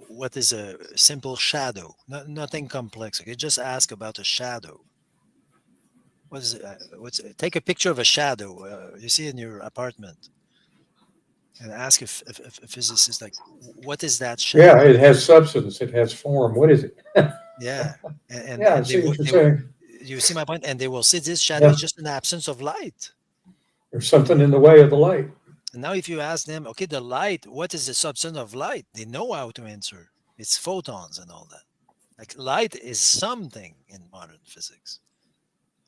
what is a simple shadow? Nothing complex. Okay, just ask about a shadow. What is it? Take a picture of a shadow you see in your apartment, and ask a physicist, like, what is that shadow? Yeah, it has substance. It has form. What is it? Yeah, and I see what you're saying. You see my point, and they will say this shadow is just an absence of light. There's something in the way of the light. And now, if you ask them, okay, the light, what is the substance of light? They know how to answer. It's photons and all that. Like light is something in modern physics,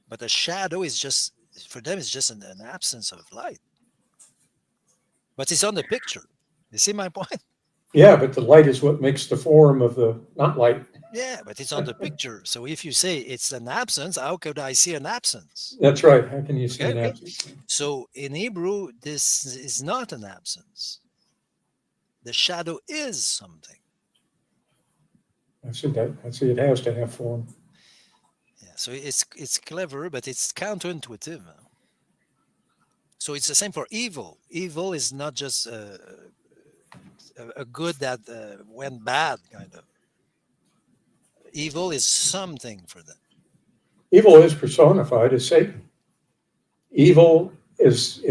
but a shadow is just for them. It's just an absence of light. But it's on the picture. You see my point? Yeah, but the light is what makes the form of the, not light. Yeah, but it's on the picture. So if you say it's an absence, how could I see an absence? That's right. How can you see Okay, an okay. absence? So in Hebrew, this is not an absence. The shadow is something. I see that. I see it has to have form. Yeah, so it's clever, but it's counterintuitive. So it's the same for evil. Evil is not just a good that went bad, kind of. Evil is something for them. Evil is personified as Satan. Evil is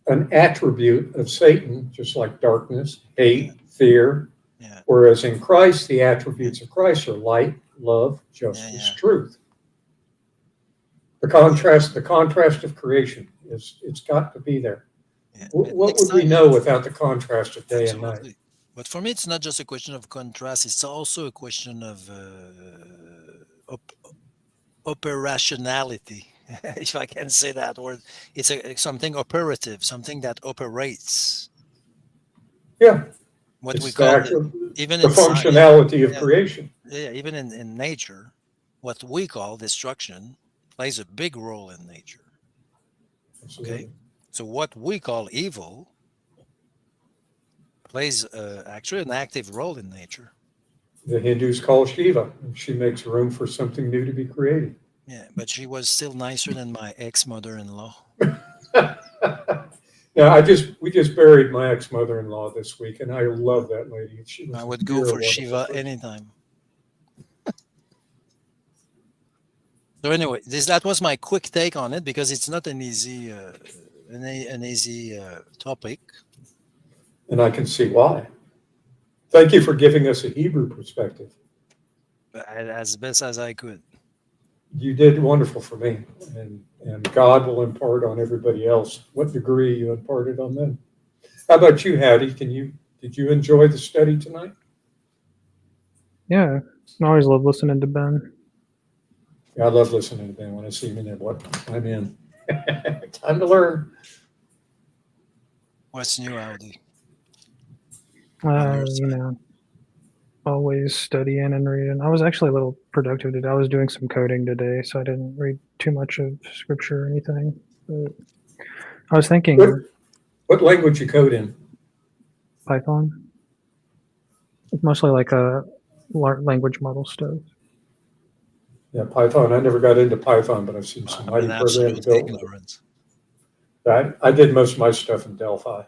an attribute of Satan, just like darkness, hate, fear. Yeah, Whereas in Christ, the attributes of Christ are light, love, justice, yeah. truth. The contrast of creation it's got to be there. yeah. What Next would we time, know without the contrast of day and night? absolutely. But for me, it's not just a question of contrast. It's also a question of operationality, if I can say that word. It's something operative, something that operates. Yeah, What we it's call even the in science, functionality of yeah, creation. yeah, even in nature, what we call destruction plays a big role in nature. Okay, Absolutely. so what we call evil plays actually an active role in nature. The Hindus call Shiva, and she makes room for something new to be created. Yeah, but she was still nicer than my ex-mother-in-law. Now, we just buried my ex-mother-in-law this week, and I love that lady. She was I a would go pure, for wonderful Shiva person. anytime. So anyway, that was my quick take on it because it's not an easy an easy topic. And I can see why. Thank you for giving us a Hebrew perspective. As best as I could. You did wonderful for me, and God will impart on everybody else what degree you imparted on them. How about you, Hattie? Did you enjoy the study tonight? Yeah, I always love listening to Ben. Yeah, I love listening to Ben when I see him in there. What I'm in. Time to learn. What's new, Audi? On your You side? know, always studying and reading. I was actually a little productive today. I was doing some coding today, so I didn't read too much of scripture or anything. But I was What thinking what language you code in? Python. It's mostly like a language model stuff. Yeah, Python. I never got into Python, but I've seen some I'm an mighty programs absolute built with it. ignorant. I did most of my stuff in Delphi.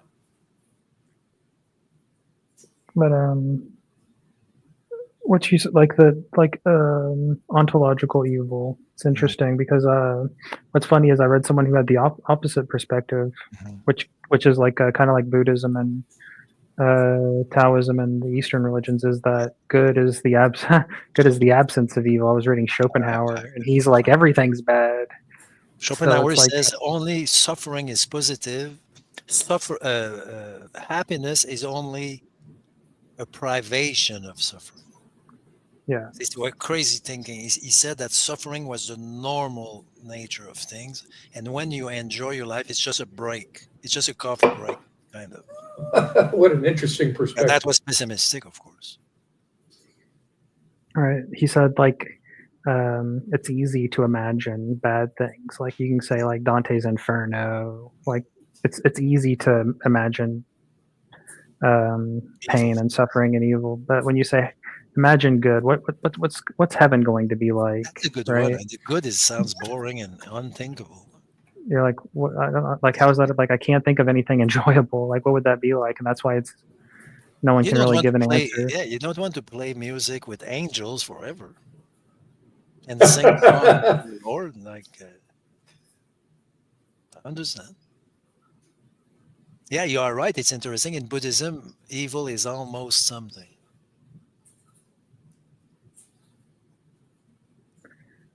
But what you like the ontological evil. It's interesting because what's funny is I read someone who had the opposite perspective, Mhm. which is like kind of like Buddhism and Taoism and the Eastern religions is that good is the good is the absence of evil. I was reading Schopenhauer and he's like everything's bad. So Schopenhauer it's like says only suffering is positive. Happiness is only a privation of suffering. yeah, It's what crazy thinking. He said that suffering was the normal nature of things, and when you enjoy your life, it's just a break. It's just a coffee break, kind of. What an interesting And that perspective. was pessimistic, of course. all right. He said like it's easy to imagine bad things. Like you can say like Dante's Inferno. Like it's easy to imagine Evil. pain and suffering and evil. But when you say imagine good, what's heaven going to be like, That's a good one. right? And the good is sounds boring and unthinkable. You're like, what? I don't know, like, how is that? Like, I can't think of anything enjoyable. Like, what would that be like? And that's why it's no one You can don't really want give to an play, answer. yeah, you don't want to play music with angels forever and sing songs to the Lord. Like, I understand. Yeah, you are right. It's interesting. In Buddhism, evil is almost something.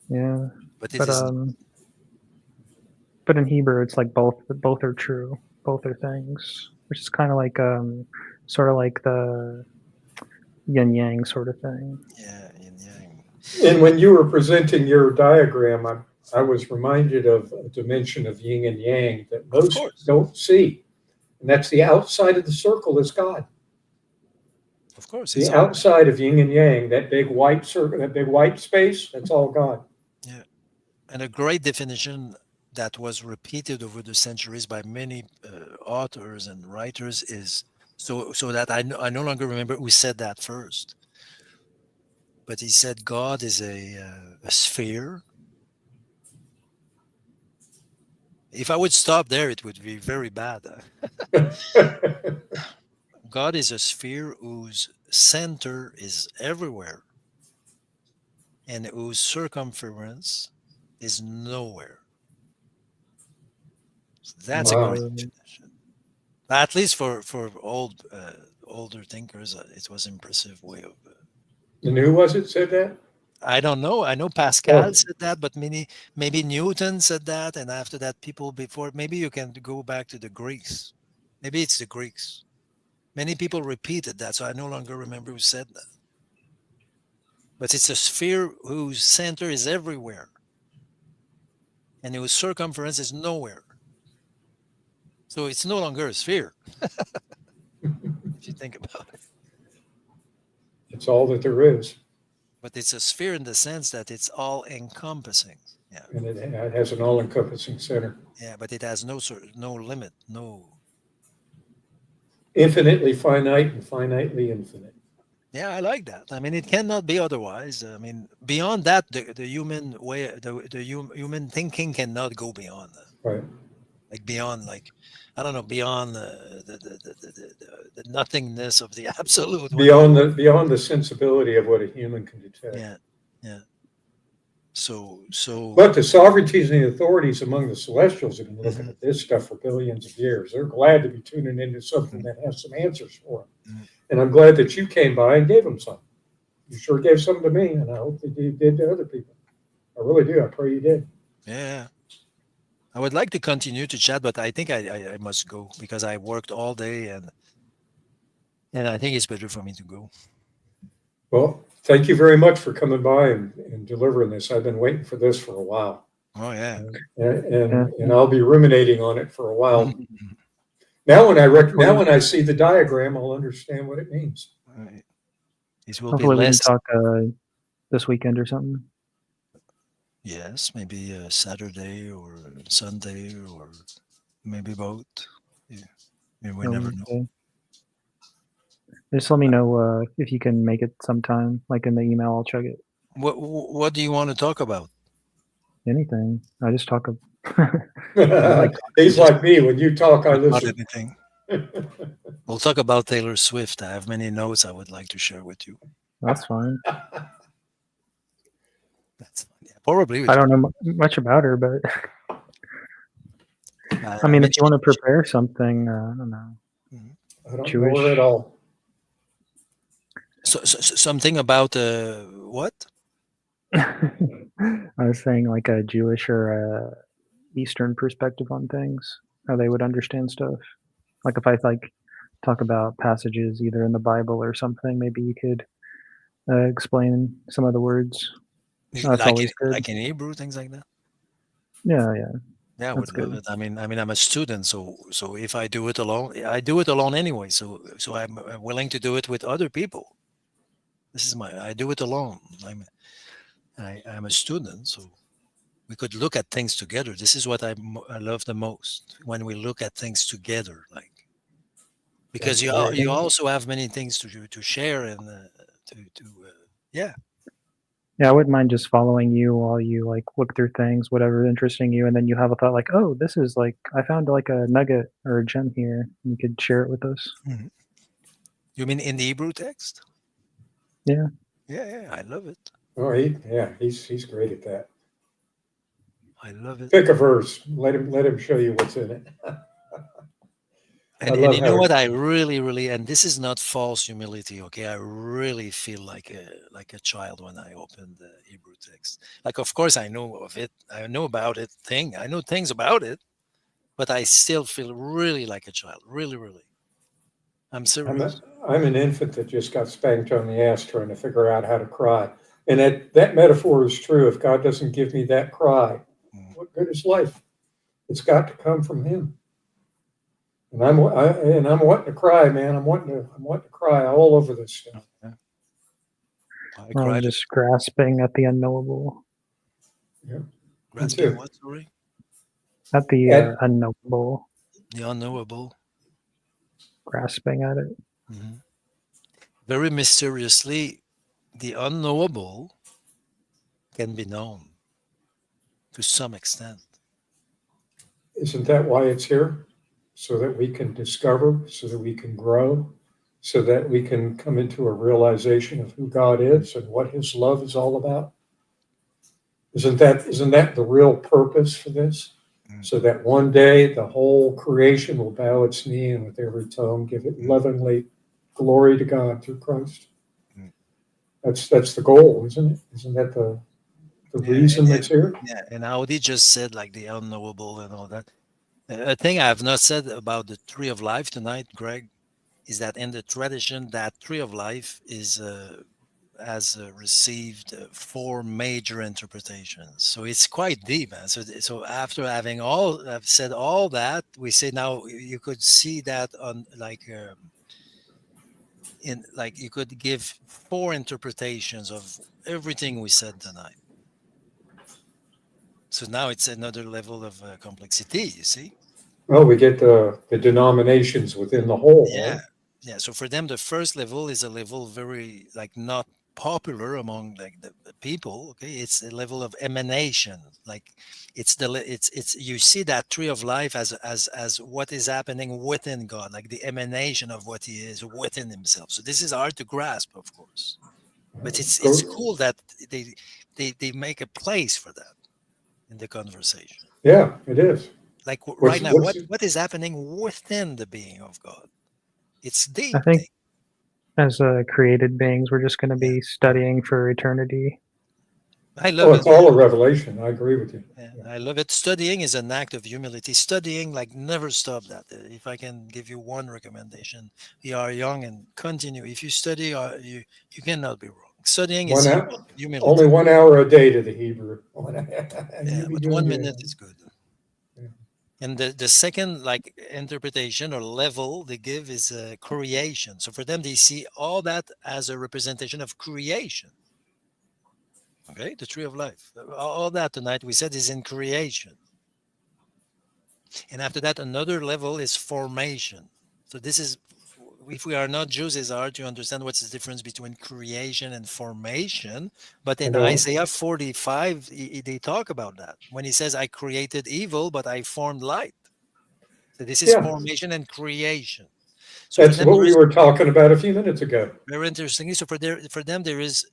Yeah, But it but is not. but in Hebrew, it's like both are true. Both are things, which is kind of like sort of like yin yang sort of thing. Yeah, yin yang. And when you were presenting your diagram, I was reminded of a dimension of yin and yang that Of most course, don't see. And that's the outside of the circle is God. of course, it's The all. outside of yin and yang, that big white circle, that big white space, that's all God. Yeah, and a great definition that was repeated over the centuries by many authors and writers is so that I no longer remember who said that first, but he said God is a sphere. If I would stop there, it would be very bad. God is a sphere whose center is everywhere and whose circumference is nowhere. That's a Wow. great definition. At least for older thinkers, it was impressive way of. And who was it said that? I don't know. I know Pascal Oh, said that, but maybe Newton said that, and after that, people before. Maybe you can go back to the Greeks. Maybe it's the Greeks. Many people repeated that, so I no longer remember who said that. But it's a sphere whose center is everywhere, and whose circumference is nowhere. So it's no longer a sphere, if you think about it. it's all that there is. But it's a sphere in the sense that it's all encompassing. Yeah. And it has an all encompassing center. Yeah, but it has no limit, no. Infinitely finite and finitely infinite. Yeah, I like that. I mean, it cannot be otherwise. I mean, beyond that, the human way, human thinking cannot go beyond that. Right. Like beyond, like I don't know, beyond the nothingness of the absolute. Beyond the sensibility of what a human can detect. Yeah, yeah. So. But the sovereignties and the authorities among the celestials have been looking at this stuff for billions of years. They're glad to be tuning into something that has some answers for them. And I'm glad that you came by and gave them some. You sure gave some to me, and I hope that you did to other people. I really do. I pray you did. Yeah. I would like to continue to chat, but I think I must go because I worked all day and I think it's better for me to go. Well, thank you very much for coming by and delivering this. I've been waiting for this for a while. Oh yeah. And I'll be ruminating on it for a while. Now when I see the diagram, I'll understand what it means. It will Hopefully be we can less. talk this weekend or something. Yes, maybe Saturday or Sunday or maybe both. Yeah, we never know. Okay. Just let me know if you can make it sometime, like in the email. I'll check it. What do you want to talk about? Anything. I just talk. He's like me. When you talk, I Not listen. anything. We'll talk about Taylor Swift. I have many notes I would like to share with you. That's fine. That's fine. Yeah, probably. I don't know much about her, but I mean, if you want to prepare something, I don't know. I don't Jewish. know her at all. So something about what? I was saying like a Jewish or a Eastern perspective on things, how they would understand stuff. Like if I talk about passages either in the Bible or something, maybe you could explain some of the words. That's always good. Like in Hebrew, things like that. Yeah. Yeah, I would love it. I mean, I'm a student, so if I do it alone, I do it alone anyway. So I'm willing to do it with other people. I do it alone. I'm a student, so we could look at things together. This is what I love the most, when we look at things together, like because you also have many things to share and yeah. Yeah, I wouldn't mind just following you while you like look through things, whatever interesting you, and then you have a thought like, oh, this is like I found like a nugget or a gem here. And you could share it with us. Mm-hmm. You mean in the Hebrew text? Yeah. Yeah, I love it. Oh, he's great at that. I love it. Pick a verse. Let him show you what's in it. And you know what? I really, and this is not false humility, okay? I really feel like a child when I open the Hebrew text. Like, of course, I know of it. I know about it. I know things about it, but I still feel really like a child. Really. I'm serious. I'm an infant that just got spanked on the ass trying to figure out how to cry. And that metaphor is true. If God doesn't give me that cry, Mm. what good is life? It's got to come from Him. And I'm wanting to cry, man. I'm wanting to cry all over this stuff. I I'm cried. just grasping at the unknowable, Grasping too. what? Sorry, at the And- unknowable, the unknowable. grasping at it. Mhm. Very mysteriously, the unknowable can be known to some extent. Isn't that why it's here? So that we can discover, so that we can grow, so that we can come into a realization of who God is and what His love is all about? Isn't that the real purpose for this? Mm. So that one day the whole creation will bow its knee and with every tongue give it lovingly glory to God through Christ. Mm. That's the goal, isn't it? Isn't that the Yeah, reason that's here? Yeah, and Audi just said like the unknowable and all that. A thing I have not said about the tree of life tonight, Greg, is that in the tradition, that tree of life is has received four major interpretations. So it's quite deep. Man. So after having I've said all that, we say now you could see that on like in like you could give four interpretations of everything we said tonight. So now it's another level of complexity. You see. Oh, we get the denominations within the whole. Yeah, Right? yeah. So for them, the first level is a level very like not popular among like the people. Okay, it's a level of emanation. Like it's you see that tree of life as what is happening within God, like the emanation of what He is within Himself. So this is hard to grasp, of course, but it's cool that they make a place for that in the conversation. Yeah, it is. Like right now, what is happening within the being of God? It's deep. I think as created beings, we're just going to be studying for eternity. I love it. It's all a revelation. I agree with you. Yeah, I love it. Studying is an act of humility. Studying, like, never stop that. If I can give you one recommendation, you are young and continue. If you study, you cannot be wrong. Studying is humility. Only 1 hour a day to the Hebrew. Yeah, but 1 minute is good. Yeah. And the second like interpretation or level they give is creation. So for them, they see all that as a representation of creation. Okay, the tree of life. All that tonight we said is in creation. And after that, another level is formation. So this is, if we are not Jews, it's hard to understand what's the difference between creation and formation. But in Isaiah 45, they talk about that. When he says, I created evil, but I formed light. So this is formation and creation. So that's what we were talking about a few minutes ago. Very interesting. So for them, there is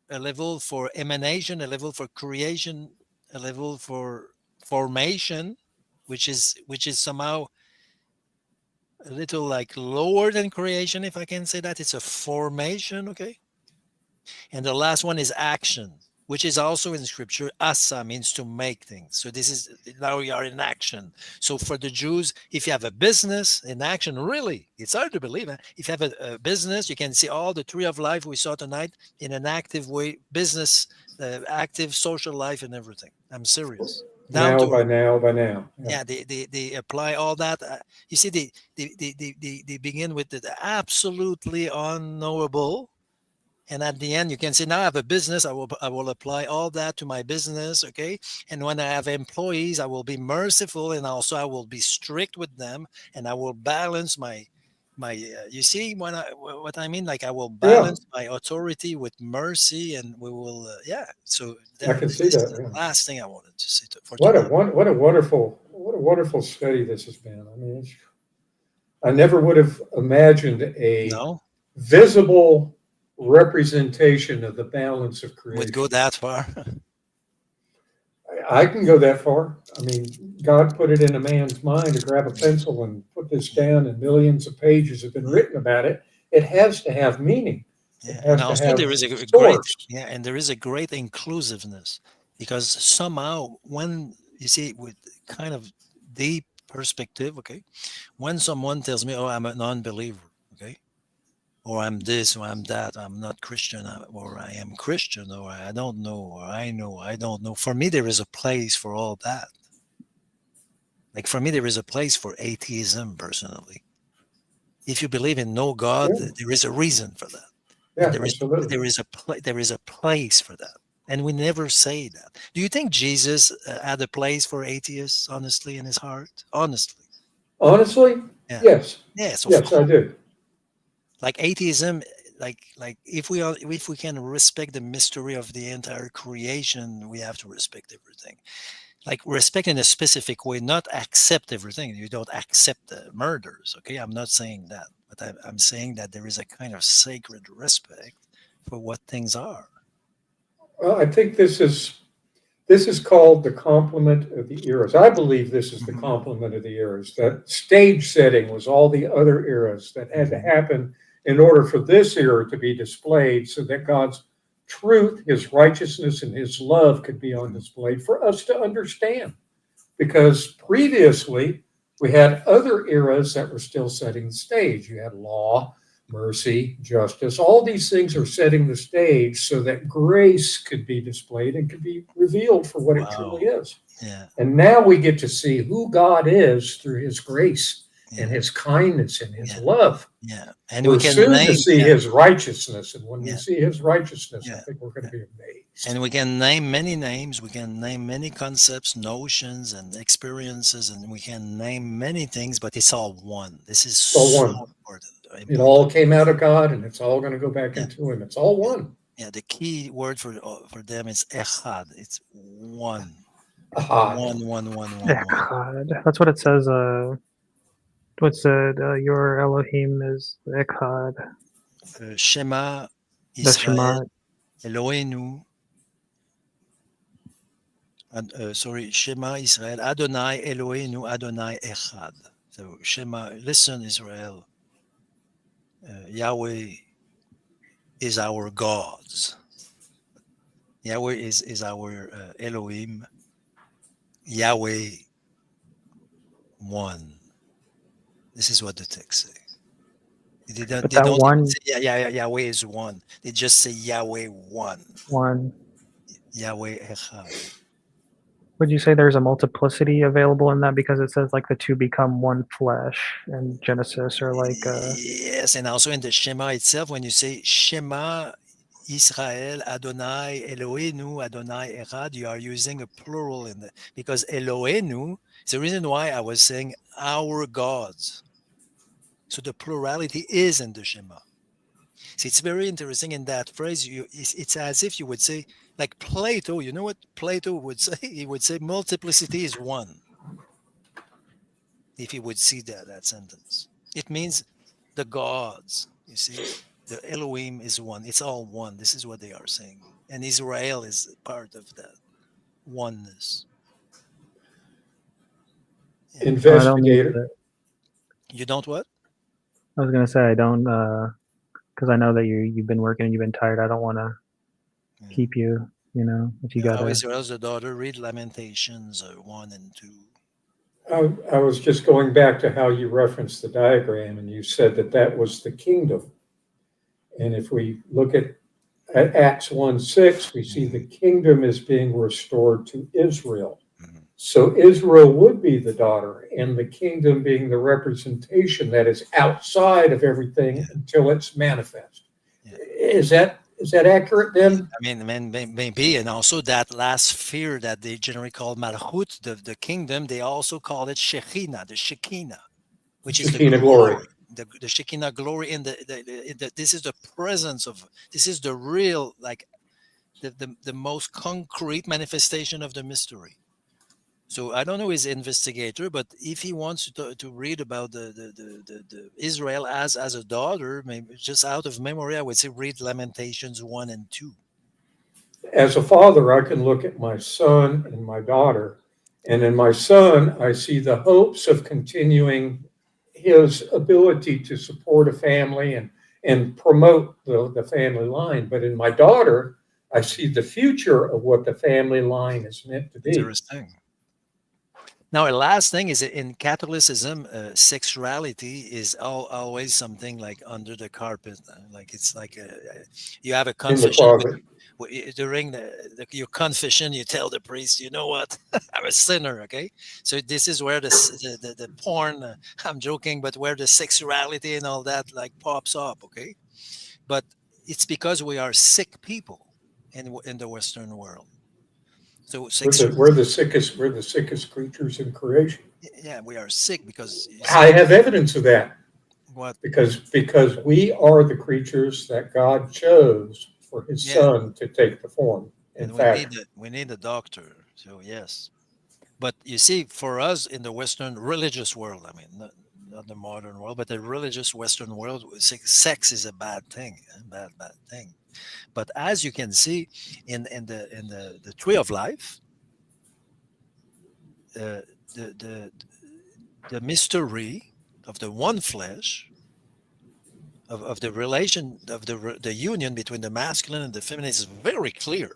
a level for emanation, a level for creation, a level for formation, which is somehow a little like lower than creation, if I can say that. It's a formation, okay? And the last one is action, which is also in scripture. Asa means to make things. So this is, now we are in action. So for the Jews, if you have a business in action, really, it's hard to believe. If you have a business, you can see all the tree of life we saw tonight in an active business, active social life and everything. I'm serious. By now. Yeah, they apply all that. You see, they begin with the absolutely unknowable. And at the end, you can say, now I have a business. I will apply all that to my business, okay? And when I have employees, I will be merciful, and also I will be strict with them, and I will balance my. You see what I mean? Like I will balance my authority with mercy, and we will. So I can see that. The last thing I wanted to say for what a wonderful study this has been. I mean, I never would have imagined a visible representation of the balance of creation. Would go that far. I can go that far. I mean, God put it in a man's mind to grab a pencil and put this down, and millions of pages have been written about it. It has to have meaning. Yeah, and also there is there is a great inclusiveness, because somehow when you see with kind of deep perspective, okay, when someone tells me, "Oh, I'm a non-believer," okay, or I'm this, or I'm that, I'm not Christian, or I am Christian, or I don't know, or I know, I don't know. For me, there is a place for all that. Like for me, there is a place for atheism, personally. If you believe in no God, Yeah. there is a reason for that. Yeah, And absolutely. there is a place for that. And we never say that. Do you think Jesus had a place for atheists, honestly, in his heart? Honestly. Honestly, Yeah. yes. Yes, of Yes, I course. do. Like atheism, like if we can respect the mystery of the entire creation, we have to respect everything. Like respect in a specific way, not accept everything. You don't accept the murders, okay? I'm not saying that, but I'm saying that there is a kind of sacred respect for what things are. Well, I think this is called the complement of the eras. I believe this is the Mhm. complement of the eras. That stage setting was all the other eras that had to Mhm. happen in order for this era to be displayed so that God's truth, his righteousness, and his love could be on Mhm. display for us to understand. Because previously we had other eras that were still setting the stage. You had law, mercy, justice. All these things are setting the stage so that grace could be displayed and could be revealed for what it truly Wow. is. Yeah. And now we get to see who God is through his grace and Yeah. his kindness and his Yeah. love. Yeah. And we We're can soon to name, see yeah, his righteousness. And when we yeah, see his righteousness, I yeah, think we're going yeah. to be amazed. And we can name many names, we can name many concepts, notions, and experiences, and we can name many things, but it's all one. This is It's all so one. important. It Important. all came out of God and it's all going to go back Yeah. into him. It's all Yeah. one. Yeah. The key word for them is echad. It's one. Ahad. One. Echad. That's what it says. What's it? Your Elohim is Echad. Shema The Israel, Shema. Eloheinu. Sorry, Shema Israel, Adonai Eloheinu, Adonai Echad. So Shema, listen, Israel, Yahweh is our gods. Yahweh is our Elohim. Yahweh one. This is what the text says. But They that don't even one, say Yahweh is one. They just say Yahweh one. one. Yahweh Echad. Would you say there's a multiplicity available in that because it says like the two become one flesh in Genesis, or like Yes, and also in the Shema itself, when you say Shema Israel, Adonai Eloheinu, Adonai Echad, you are using a plural in the because Eloheinu is the reason why I was saying our gods. So the plurality is in the Shema. See, it's very interesting in that phrase. It's as if you would say, like Plato. You know what Plato would say? He would say multiplicity is one. If he would see that sentence, it means the gods. You see, the Elohim is one. It's all one. This is what they are saying, and Israel is part of that oneness. Yeah. oh, I don't need Investigator. to. You don't what? I was gonna say I don't because I know that you've been working and you've been tired. I don't want to Yeah. keep you. You know, if you Yeah, how gotta. Israel's the daughter? Read Lamentations 1 and 2. I was just going back to how you referenced the diagram and you said that that was the kingdom. And if we look at Acts 1:6, we see the kingdom is being restored to Israel. Mhm. So Israel would be the daughter, and the kingdom being the representation that is outside of everything Yeah. until it's manifest. Yeah. Is that accurate then? I mean, maybe, and also that last sphere that they generally call Malchut, the kingdom, they also call it Shekhinah, the Shekinah, which is the Shekinah glory. glory, the Shekinah glory this is the presence of, this is the real, like the most concrete manifestation of the mystery. So I don't know his investigator, but if he wants to read about the Israel as a daughter, maybe just out of memory, I would say read Lamentations 1 and 2. As a father, I can look at my son and my daughter, and in my son, I see the hopes of continuing his ability to support a family and promote the family line. But in my daughter, I see the future of what the family line is meant to be. Interesting. Now, a last thing is that in Catholicism, sexuality is always something like under the carpet. Like it's like you have a In the confession closet. during your confession. You tell the priest, you know what, I'm a sinner. Okay, so this is where the porn. I'm joking, but where the sexuality and all that like pops up. Okay, but it's because we are sick people in the Western world. So We're the sickest creatures in creation. yeah, we are sick because you I see have evidence of that what because we are the creatures that God chose for His yeah, Son to take the form. In and fact, we need a doctor. So yes, but you see, for us in the Western religious world, I mean, not the modern world, but the religious Western world, sex is a bad thing, a bad thing. But as you can see in the tree of life, uh, the the the mystery of the one flesh of the relation of the union between the masculine and the feminine is very clear.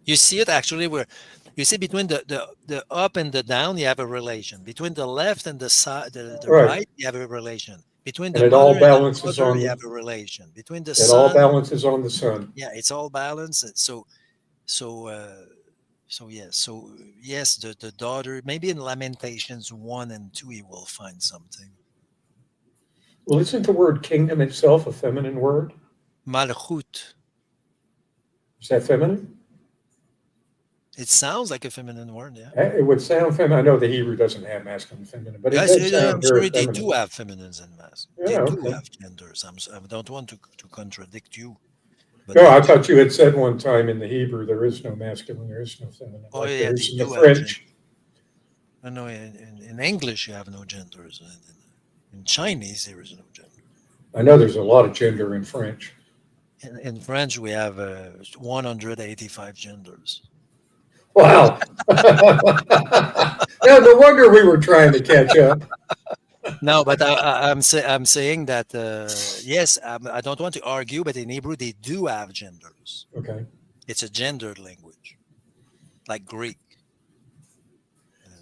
You see it actually where you see between the up and the down, you have a relation. Between the left and the side, the right, right, you have a relation. Between and the mother and the father, you the have a relation. Between the it all son, balances on the Son. yeah, it's all balanced. So yes, the daughter, maybe in Lamentations 1 and 2, you will find something. Well, isn't the word kingdom itself a feminine word? Malchut. Is that feminine? It sounds like a feminine word, yeah. It would sound feminine. I know the Hebrew doesn't have masculine and feminine, but it Yes, does sound I'm very sorry, they feminine. do have feminines and masculines. They Yeah, do okay. have genders. I don't want to contradict you, but No, they I do. thought you had said one time in the Hebrew there is no masculine, there is no feminine, Oh like yeah, there they is in the do have gender. French. I know in English you have no genders. In Chinese there is no gender. I know there's a lot of gender in French. In French we have 185 genders. Wow. Yeah, no wonder we were trying to catch up. No, but I'm saying that yes, I don't want to argue, but in Hebrew they do have genders. Okay. It's a gendered language, like Greek.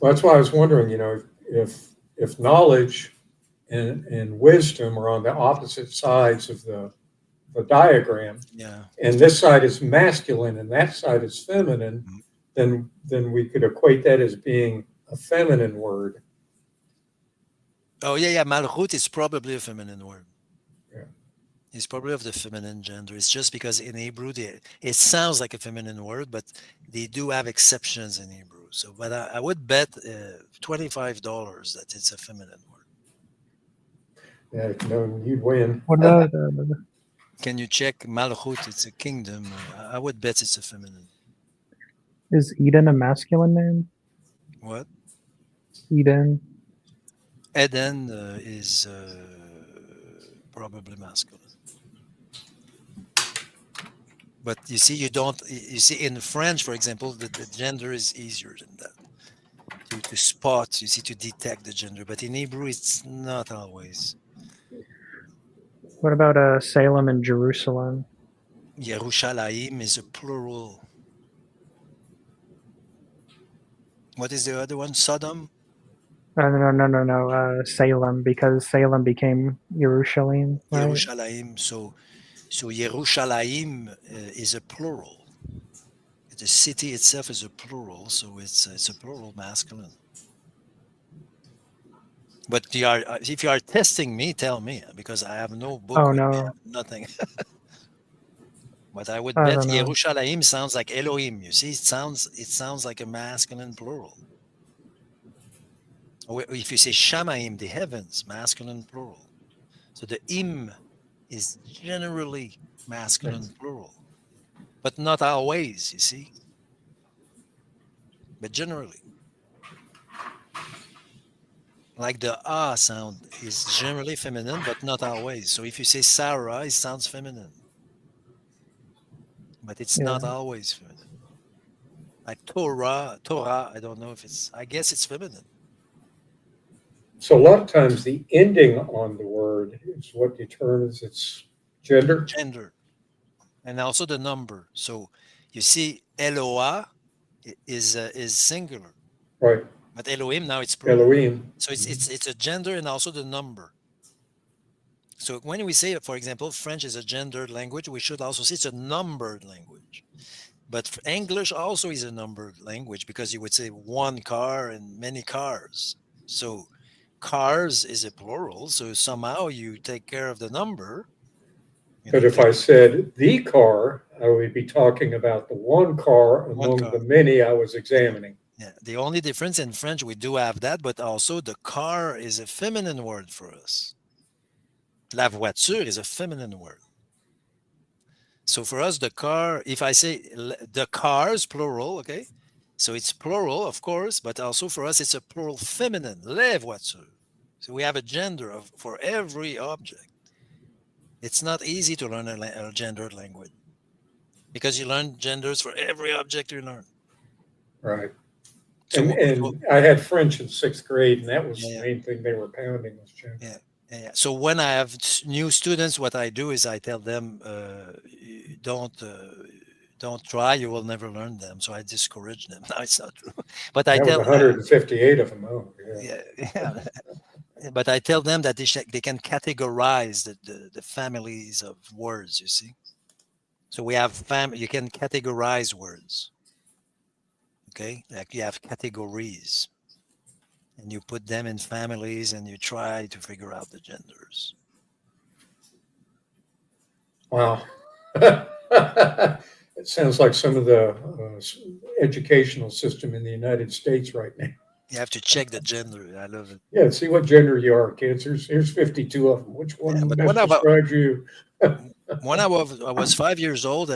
Well, that's why I was wondering, if knowledge and wisdom are on the opposite sides of the diagram, Yeah. and this side is masculine and that side is feminine, Mhm. then we could equate that as being a feminine word. Oh yeah. Malchut is probably a feminine word. Yeah. It's probably of the feminine gender. It's just because in Hebrew it sounds like a feminine word, but they do have exceptions in Hebrew. So, but I would bet $25 that it's a feminine word. Yeah, no, you'd win. What about Can you check Malchut? It's a kingdom. I would bet it's a feminine. is Eden a masculine name? What? Eden. Eden is probably masculine. But you see, you see, in French, for example, the gender is easier than that to spot, you see, to detect the gender. But in Hebrew, it's not always. What about Salem and Jerusalem? Yerushalayim is a plural. What is the other one? Sodom? No. Salem, because Salem became Jerusalem, right? Yerushalayim. So Yerushalayim is a plural. The city itself is a plural, so it's a plural masculine. But if you are testing me, tell me because I have no book Oh with me, I no, have nothing. But I would I bet don't know. Yerushalayim sounds like Elohim. You see, it sounds like a masculine plural. Or if you say Shamayim, the heavens, masculine plural. So the im is generally masculine plural, but not always. You see, but generally, like the ah sound is generally feminine, but not always. So if you say Sarah, it sounds feminine, but it's Yeah. not always feminine. Like Torah, I don't know if it's. I guess it's feminine. So a lot of times the ending on the word is what determines its gender. Gender, and also the number. So you see, Eloah is singular, Right. But Elohim now it's plural. Elohim. So it's a gender and also the number. So when we say, for example, French is a gendered language, we should also say it's a numbered language. But English also is a numbered language because you would say one car and many cars. So cars is a plural. So somehow you take care of the number. But if I said the car, I would be talking about the one car among car. the many I was examining. Yeah. The only difference in French, we do have that, but also the car is a feminine word for us. La voiture is a feminine word. So for us, the car, if I say the cars, plural, okay? So it's plural, of course, but also for us, it's a plural feminine, les voitures. So we have a gender for every object. It's not easy to learn a gendered language because you learn genders for every object you learn. Right. So, And I had French in 6th grade, and that was Yeah. the main thing they were pounding was gender. Yeah. So when I have new students, what I do is I tell them, don't try, you will never learn them. So I discourage them. No, it's not true. But I That was tell 158 of them. Oh, yeah. yeah. But I tell them that they can categorize the families of words, you see. So we have you can categorize words. Okay, like you have categories. And you put them in families and you try to figure out the genders. Wow. It sounds like some of the educational system in the United States right now. You have to check the gender. I love it. Yeah, see what gender you are, kids. Here's 52 of them. Which one but best describes you? When I was 5 years old,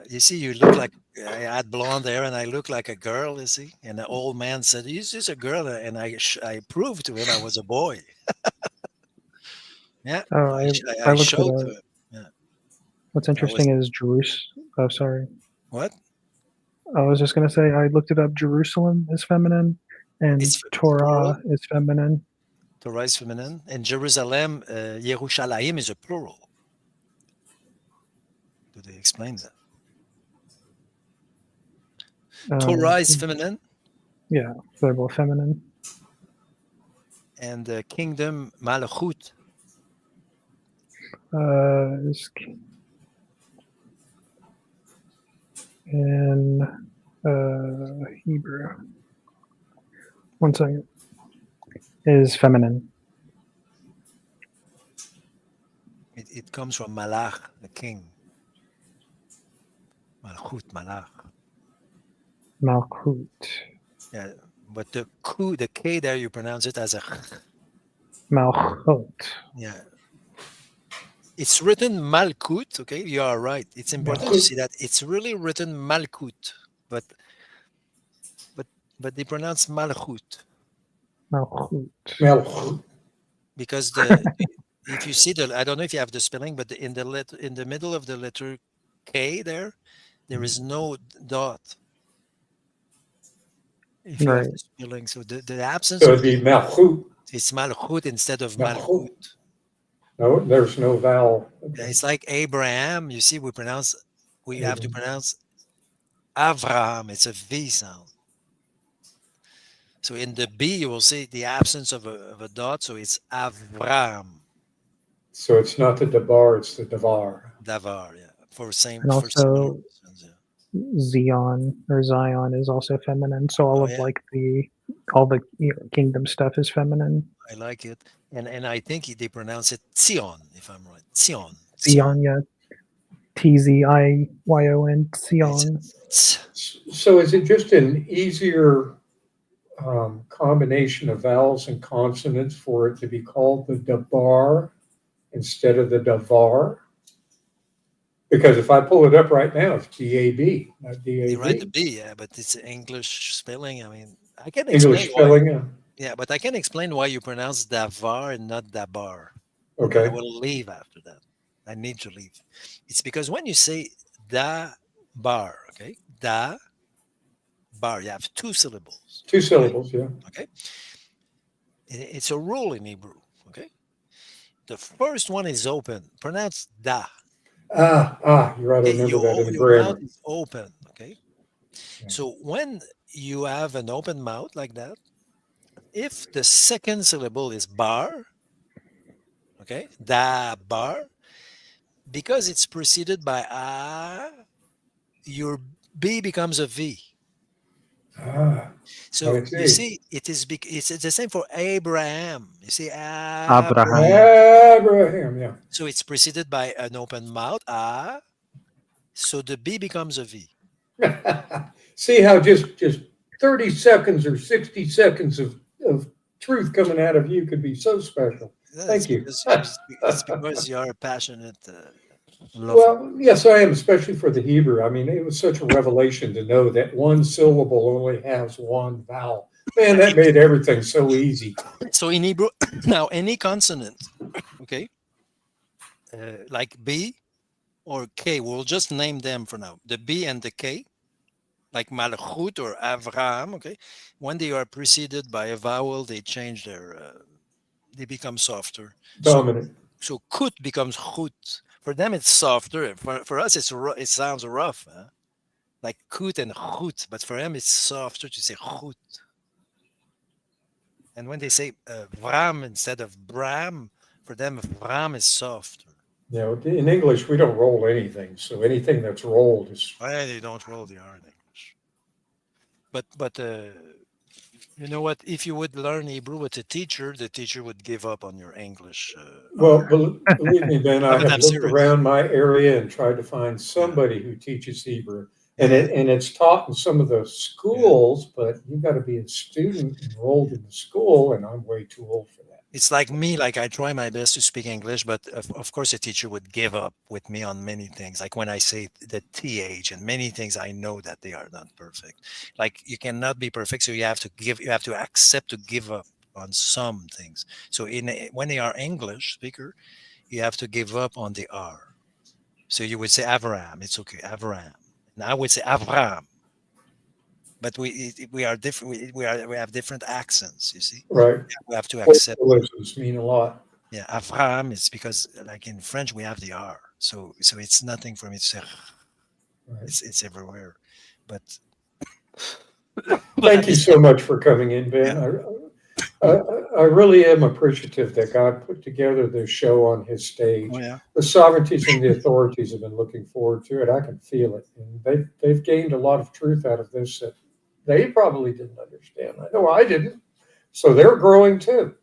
you see, you look like I had blonde hair and I look like a girl, you see. And the old man said, "Is this a girl?" And I proved to him I was a boy. Yeah. Oh, I looked showed it to up. him. Yeah. What's interesting is Jerusalem. Oh, sorry. What? I was just gonna say I looked it up. Jerusalem is feminine, and It's Torah plural. is feminine. Torah is feminine. And Jerusalem, Yerushalayim is a plural. Do they explain that? Torah is feminine. Yeah, they're both feminine. And the kingdom, Malachut. Is in Hebrew. One second. Is feminine. It comes from Malach, the king. Malchut, Malach. Malchut. Yeah, but the K there, you pronounce it as a Malchut. Yeah. It's written Malkut, okay? You are right. It's important to see that it's really written Malkut, but they pronounce Malchut. Malchut. Because if you see I don't know if you have the spelling, but in the middle of the letter K there is no dot. If you have the spelling, so the absence. So it'd be Malchut. It's Malchut instead of Malchut. No, there's no vowel. Okay. It's like Abraham. You see, we have to pronounce Avraham. It's a V sound. So in the B, you will see the absence of a dot. So it's Avram. So it's not the Dabar, it's the Davar. Davar, yeah. And also, Zion is also feminine. So all the kingdom stuff is feminine. I like it. And I think they pronounce it Zion, if I'm right. Zion. Zion, yeah. Tzion, Zion. So is it just an easier combination of vowels and consonants for it to be called the Dabar instead of the Davar? Because if I pull it up right now, it's D-A-B, not D-A-B. You write the B, yeah, but it's English spelling. I mean, I can English explain spelling, why, yeah. Yeah, but I can explain why you pronounce Davar and not Dabar. Okay. I will leave after that. I need to leave. It's because when you say Da-bar, okay? Da-bar, you have two syllables. Two syllables, yeah. Okay? It's a rule in Hebrew, okay? The first one is open. Pronounce Da. You're right. I remember that in your grammar. mouth is open, okay? Yeah. So when you have an open mouth like that, if the second syllable is bar, okay, da bar, because it's preceded by your B becomes a V. Ah, So I you see. see, it's the same for Abraham. You see, Abraham. Abraham, yeah. So it's preceded by an open mouth, so the B becomes a V. See how just 30 seconds or 60 seconds of truth coming out of you could be so special. That's Thank you. because it's because you are a passionate lover. Well, yes, I am, especially for the Hebrew. I mean, it was such a revelation to know that one syllable only has one vowel. Man, that made everything so easy. So in Hebrew, now any consonant, okay, like B or K, we'll just name them for now. The B and the K, like Malchut or Avraham, okay, when they are preceded by a vowel, they change they become softer. Dominant. So kut becomes chut. For them, it's softer. For us, it sounds rough, huh? Like kut and chut. But for them, it's softer to say chut. And when they say Vram instead of Bram, for them, Vram is softer. You know, in English, we don't roll anything. So anything that's rolled is, Well, they don't roll the R in English. But you know what? If you would learn Hebrew with a teacher, the teacher would give up on your English. well, believe me, Ben, I No, but have I'm looked serious. around my area and tried to find somebody who teaches Hebrew. And it's taught in some of the schools, but you've got to be a student enrolled in the school, and I'm way too old for that. It's like me, like I try my best to speak English, but of course a teacher would give up with me on many things. Like when I say the th and many things, I know that they are not perfect. Like you cannot be perfect, so you have to accept to give up on some things. So when they are English speaker, you have to give up on the R. So you would say Avram, it's okay, Avram. And I would say Avram. But we are different. We have different accents. You see, Right. we have to accept. Lessons mean a lot. Yeah, Avraham is because like in French we have the R, so it's nothing for me to say. Right. It's everywhere, but Thank you so much for coming in, Ben. I really am appreciative that God put together this show on his stage. Oh yeah, The sovereignties and the authorities have been looking forward to it. I can feel it. And they've gained a lot of truth out of this that they probably didn't understand. I know I didn't. So they're growing too.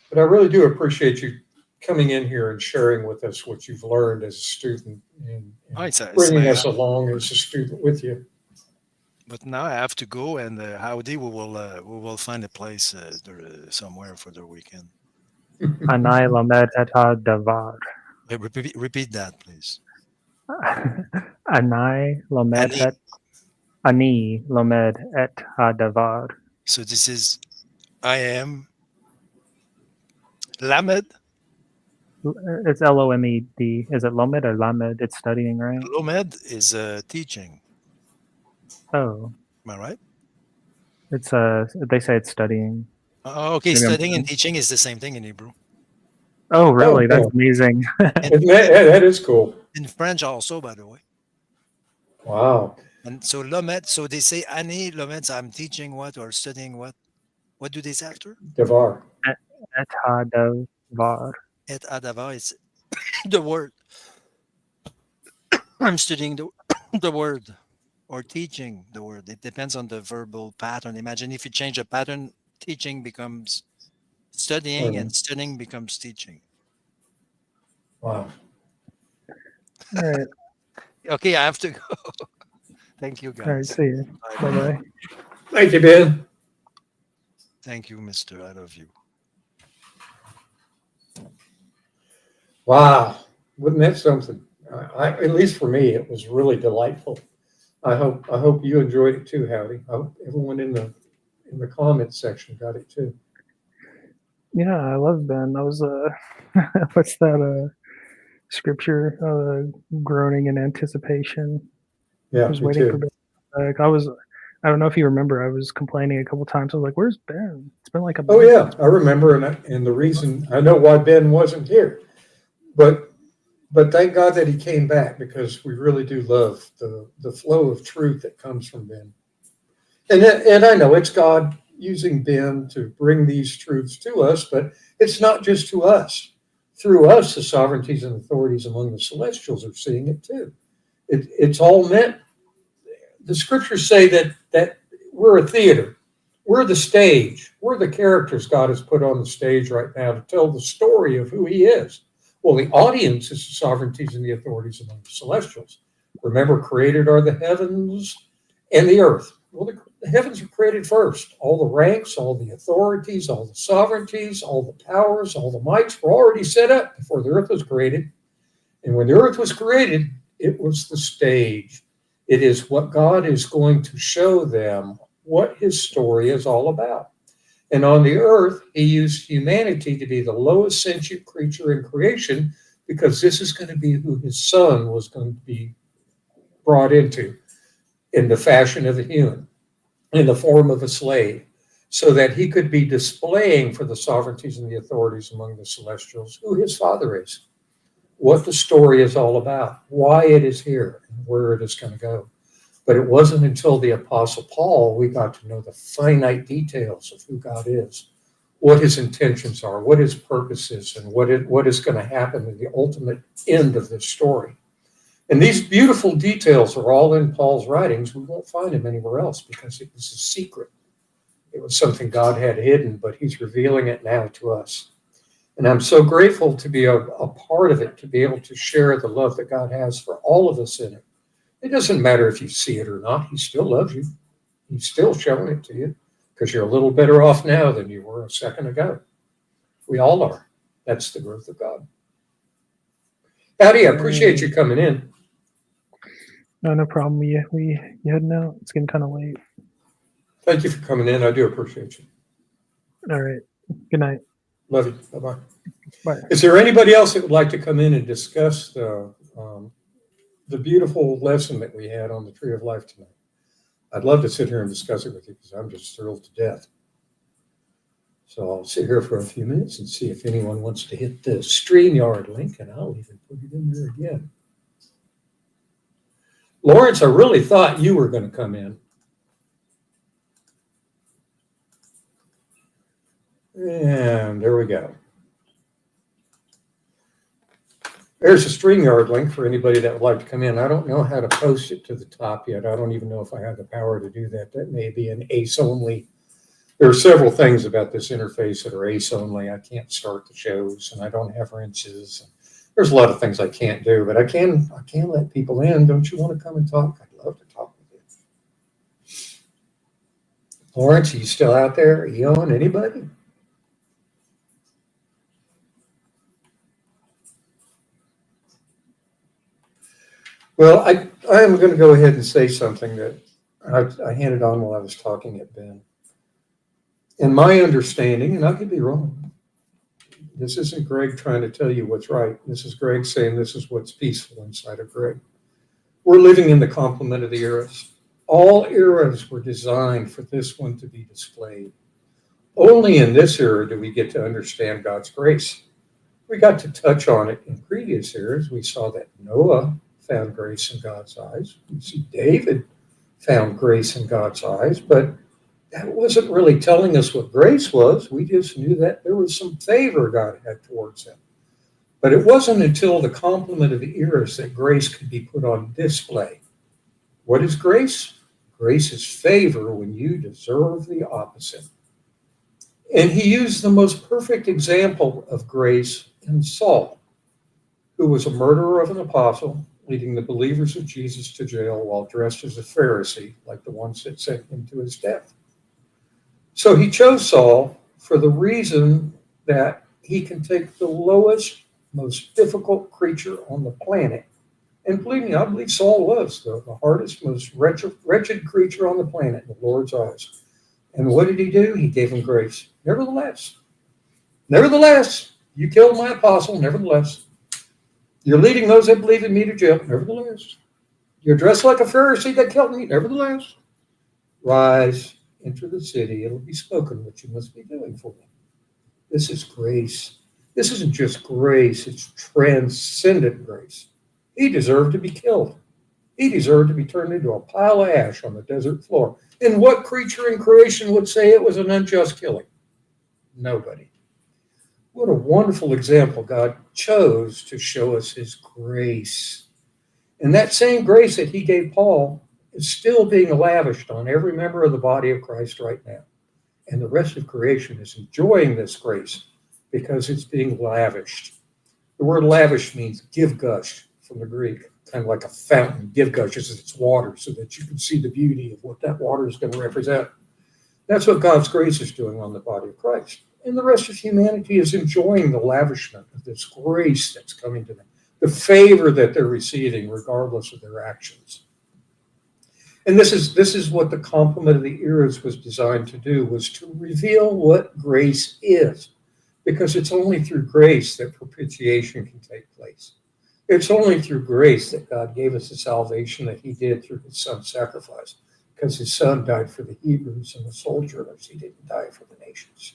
But I really do appreciate you coming in here and sharing with us what you've learned as a student and it's bringing my, us along as a student with you. but now I have to go, and howdy, we will find a place somewhere for the weekend. Anai lamed et hadavar. Repeat that, please. Anai lamed Ani. et ani lamed et hadavar. So this is I am Lamed. It's Lomed. Is it Lomed or Lamed? It's studying, right? Lomed is teaching. Oh, Am I right? it's they say it's studying. Oh, okay, Maybe I'm studying and wrong. teaching is the same thing in Hebrew. Oh, really? Oh, That's yeah. amazing. That is cool. In French also, by the way. Wow. And so Lomed, so they say Ani Lomed, I'm teaching what or studying what? What do they say after? Devar. Et hadavar. Et adava is the word. I'm studying the word or teaching the word. It depends on the verbal pattern. Imagine if you change a pattern, teaching becomes studying and studying becomes teaching. Wow. All right. Okay, I have to go. Thank you, guys. All right. See you. Bye bye. Thank you, Ben. Thank you, Mr. I love you. Wow. Wasn't that something? At least for me, it was really delightful. I hope you enjoyed it too, Howdy. I hope everyone in the comments section got it too. Yeah, I love Ben. I was what's that scripture? Groaning in anticipation. Yeah, I was me waiting too. for Ben. Like I don't know if you remember. I was complaining a couple times. I was like, "Where's Ben? It's been like a." Oh month. yeah, I remember, and the reason I know why Ben wasn't here, but thank God that he came back because we really do love the flow of truth that comes from Ben. And I know it's God using Ben to bring these truths to us, but it's not just to us. Through us, the sovereignties and authorities among the celestials are seeing it too. It's all meant. The scriptures say that we're a theater. We're the stage. We're the characters God has put on the stage right now to tell the story of who he is. Well, the audience is the sovereignties and the authorities among the celestials. Remember, created are the heavens and the earth. Well, the heavens were created first. All the ranks, all the authorities, all the sovereignties, all the powers, all the mights were already set up before the earth was created. And when the earth was created, it was the stage. It is what God is going to show them what his story is all about. And on the earth, he used humanity to be the lowest sentient creature in creation, because this is going to be who his son was going to be brought into, in the fashion of a human, in the form of a slave, so that he could be displaying for the sovereignties and the authorities among the celestials who his father is, what the story is all about, why it is here, and where it is going to go. But it wasn't until the Apostle Paul we got to know the finite details of who God is, what his intentions are, what his purpose is, and what is going to happen in the ultimate end of this story. And these beautiful details are all in Paul's writings. We won't find them anywhere else because it was a secret. It was something God had hidden, but he's revealing it now to us. And I'm so grateful to be a part of it, to be able to share the love that God has for all of us in it. It doesn't matter if you see it or not. He still loves you. He's still showing it to you, because you're a little better off now than you were a second ago. We all are. That's the growth of God. Howdy, I appreciate you coming in. No problem. We heading out? It's getting kind of late. Thank you for coming in. I do appreciate you. All right. Good night. Love you. Bye-bye. Bye. Is there anybody else that would like to come in and discuss the beautiful lesson that we had on the Tree of Life tonight? I'd love to sit here and discuss it with you, because I'm just thrilled to death. So I'll sit here for a few minutes and see if anyone wants to hit the StreamYard link, and I'll even put it in there again. Lawrence, I really thought you were going to come in. And there we go. There's a StreamYard link for anybody that would like to come in. I don't know how to post it to the top yet. I don't even know if I have the power to do that. That may be an ACE only. There are several things about this interface that are ACE only. I can't start the shows, and I don't have wrenches. There's a lot of things I can't do, but I can let people in. Don't you want to come and talk? I'd love to talk with you. Lawrence, are you still out there? Are you on? Anybody? Well, I am going to go ahead and say something that I handed on while I was talking at Ben. In my understanding, and I could be wrong, this isn't Greg trying to tell you what's right. This is Greg saying this is what's peaceful inside of Greg. We're living in the complement of the eras. All eras were designed for this one to be displayed. Only in this era do we get to understand God's grace. We got to touch on it in previous eras. We saw that Noah found grace in God's eyes. We see David found grace in God's eyes, but that wasn't really telling us what grace was. We just knew that there was some favor God had towards him. But it wasn't until the complement of the eras that grace could be put on display. What is grace? Grace is favor when you deserve the opposite. And he used the most perfect example of grace in Saul, who was a murderer of an apostle, leading the believers of Jesus to jail while dressed as a Pharisee, like the ones that sent him to his death. So he chose Saul for the reason that he can take the lowest, most difficult creature on the planet. And believe me, I believe Saul was the hardest, most wretched creature on the planet in the Lord's eyes. And what did he do? He gave him grace. Nevertheless, you killed my apostle. Nevertheless, you're leading those that believe in me to jail. Nevertheless, you're dressed like a Pharisee that killed me. Nevertheless, rise, enter the city. It'll be spoken what you must be doing for me. This is grace. This isn't just grace. It's transcendent grace. He deserved to be killed. He deserved to be turned into a pile of ash on the desert floor. And what creature in creation would say it was an unjust killing? Nobody. What a wonderful example God chose to show us his grace. And that same grace that he gave Paul is still being lavished on every member of the body of Christ right now. And the rest of creation is enjoying this grace because it's being lavished. The word lavish means give gush from the Greek, kind of like a fountain. Give gushes its water so that you can see the beauty of what that water is going to represent. That's what God's grace is doing on the body of Christ. And the rest of humanity is enjoying the lavishment of this grace that's coming to them, the favor that they're receiving regardless of their actions. And this is what the complement of the eras was designed to do, was to reveal what grace is. Because it's only through grace that propitiation can take place. It's only through grace that God gave us the salvation that he did through his son's sacrifice. Because his son died for the Hebrews and the sojourners. He didn't die for the nations.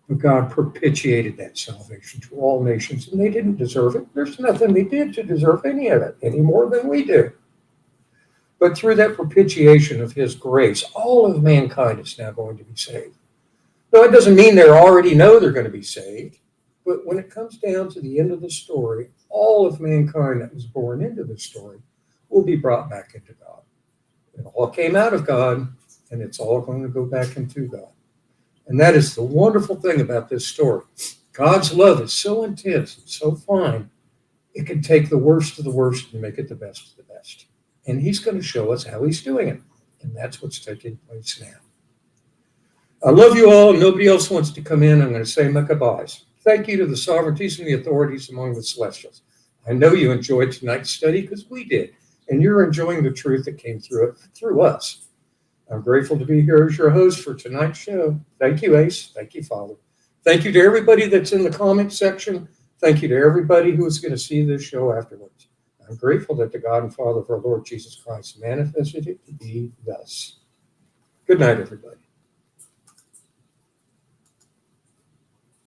But God propitiated that salvation to all nations, and they didn't deserve it. There's nothing they did to deserve any of it, any more than we do. But through that propitiation of his grace, all of mankind is now going to be saved. No, it doesn't mean they already know they're going to be saved. But when it comes down to the end of the story, all of mankind that was born into the story will be brought back into God. It all came out of God, and it's all going to go back into God. And that is the wonderful thing about this story. God's love is so intense and so fine, it can take the worst of the worst and make it the best of the best. And he's going to show us how he's doing it. And that's what's taking place now. I love you all. Nobody else wants to come in. I'm going to say my goodbyes. Thank you to the sovereignties and the authorities among the celestials. I know you enjoyed tonight's study because we did. And you're enjoying the truth that came through it, through us. I'm grateful to be here as your host for tonight's show. Thank you, Ace. Thank you, Father. Thank you to everybody that's in the comment section. Thank you to everybody who is going to see this show afterwards. I'm grateful that the God and Father of our Lord Jesus Christ manifested it to be thus. Good night, everybody.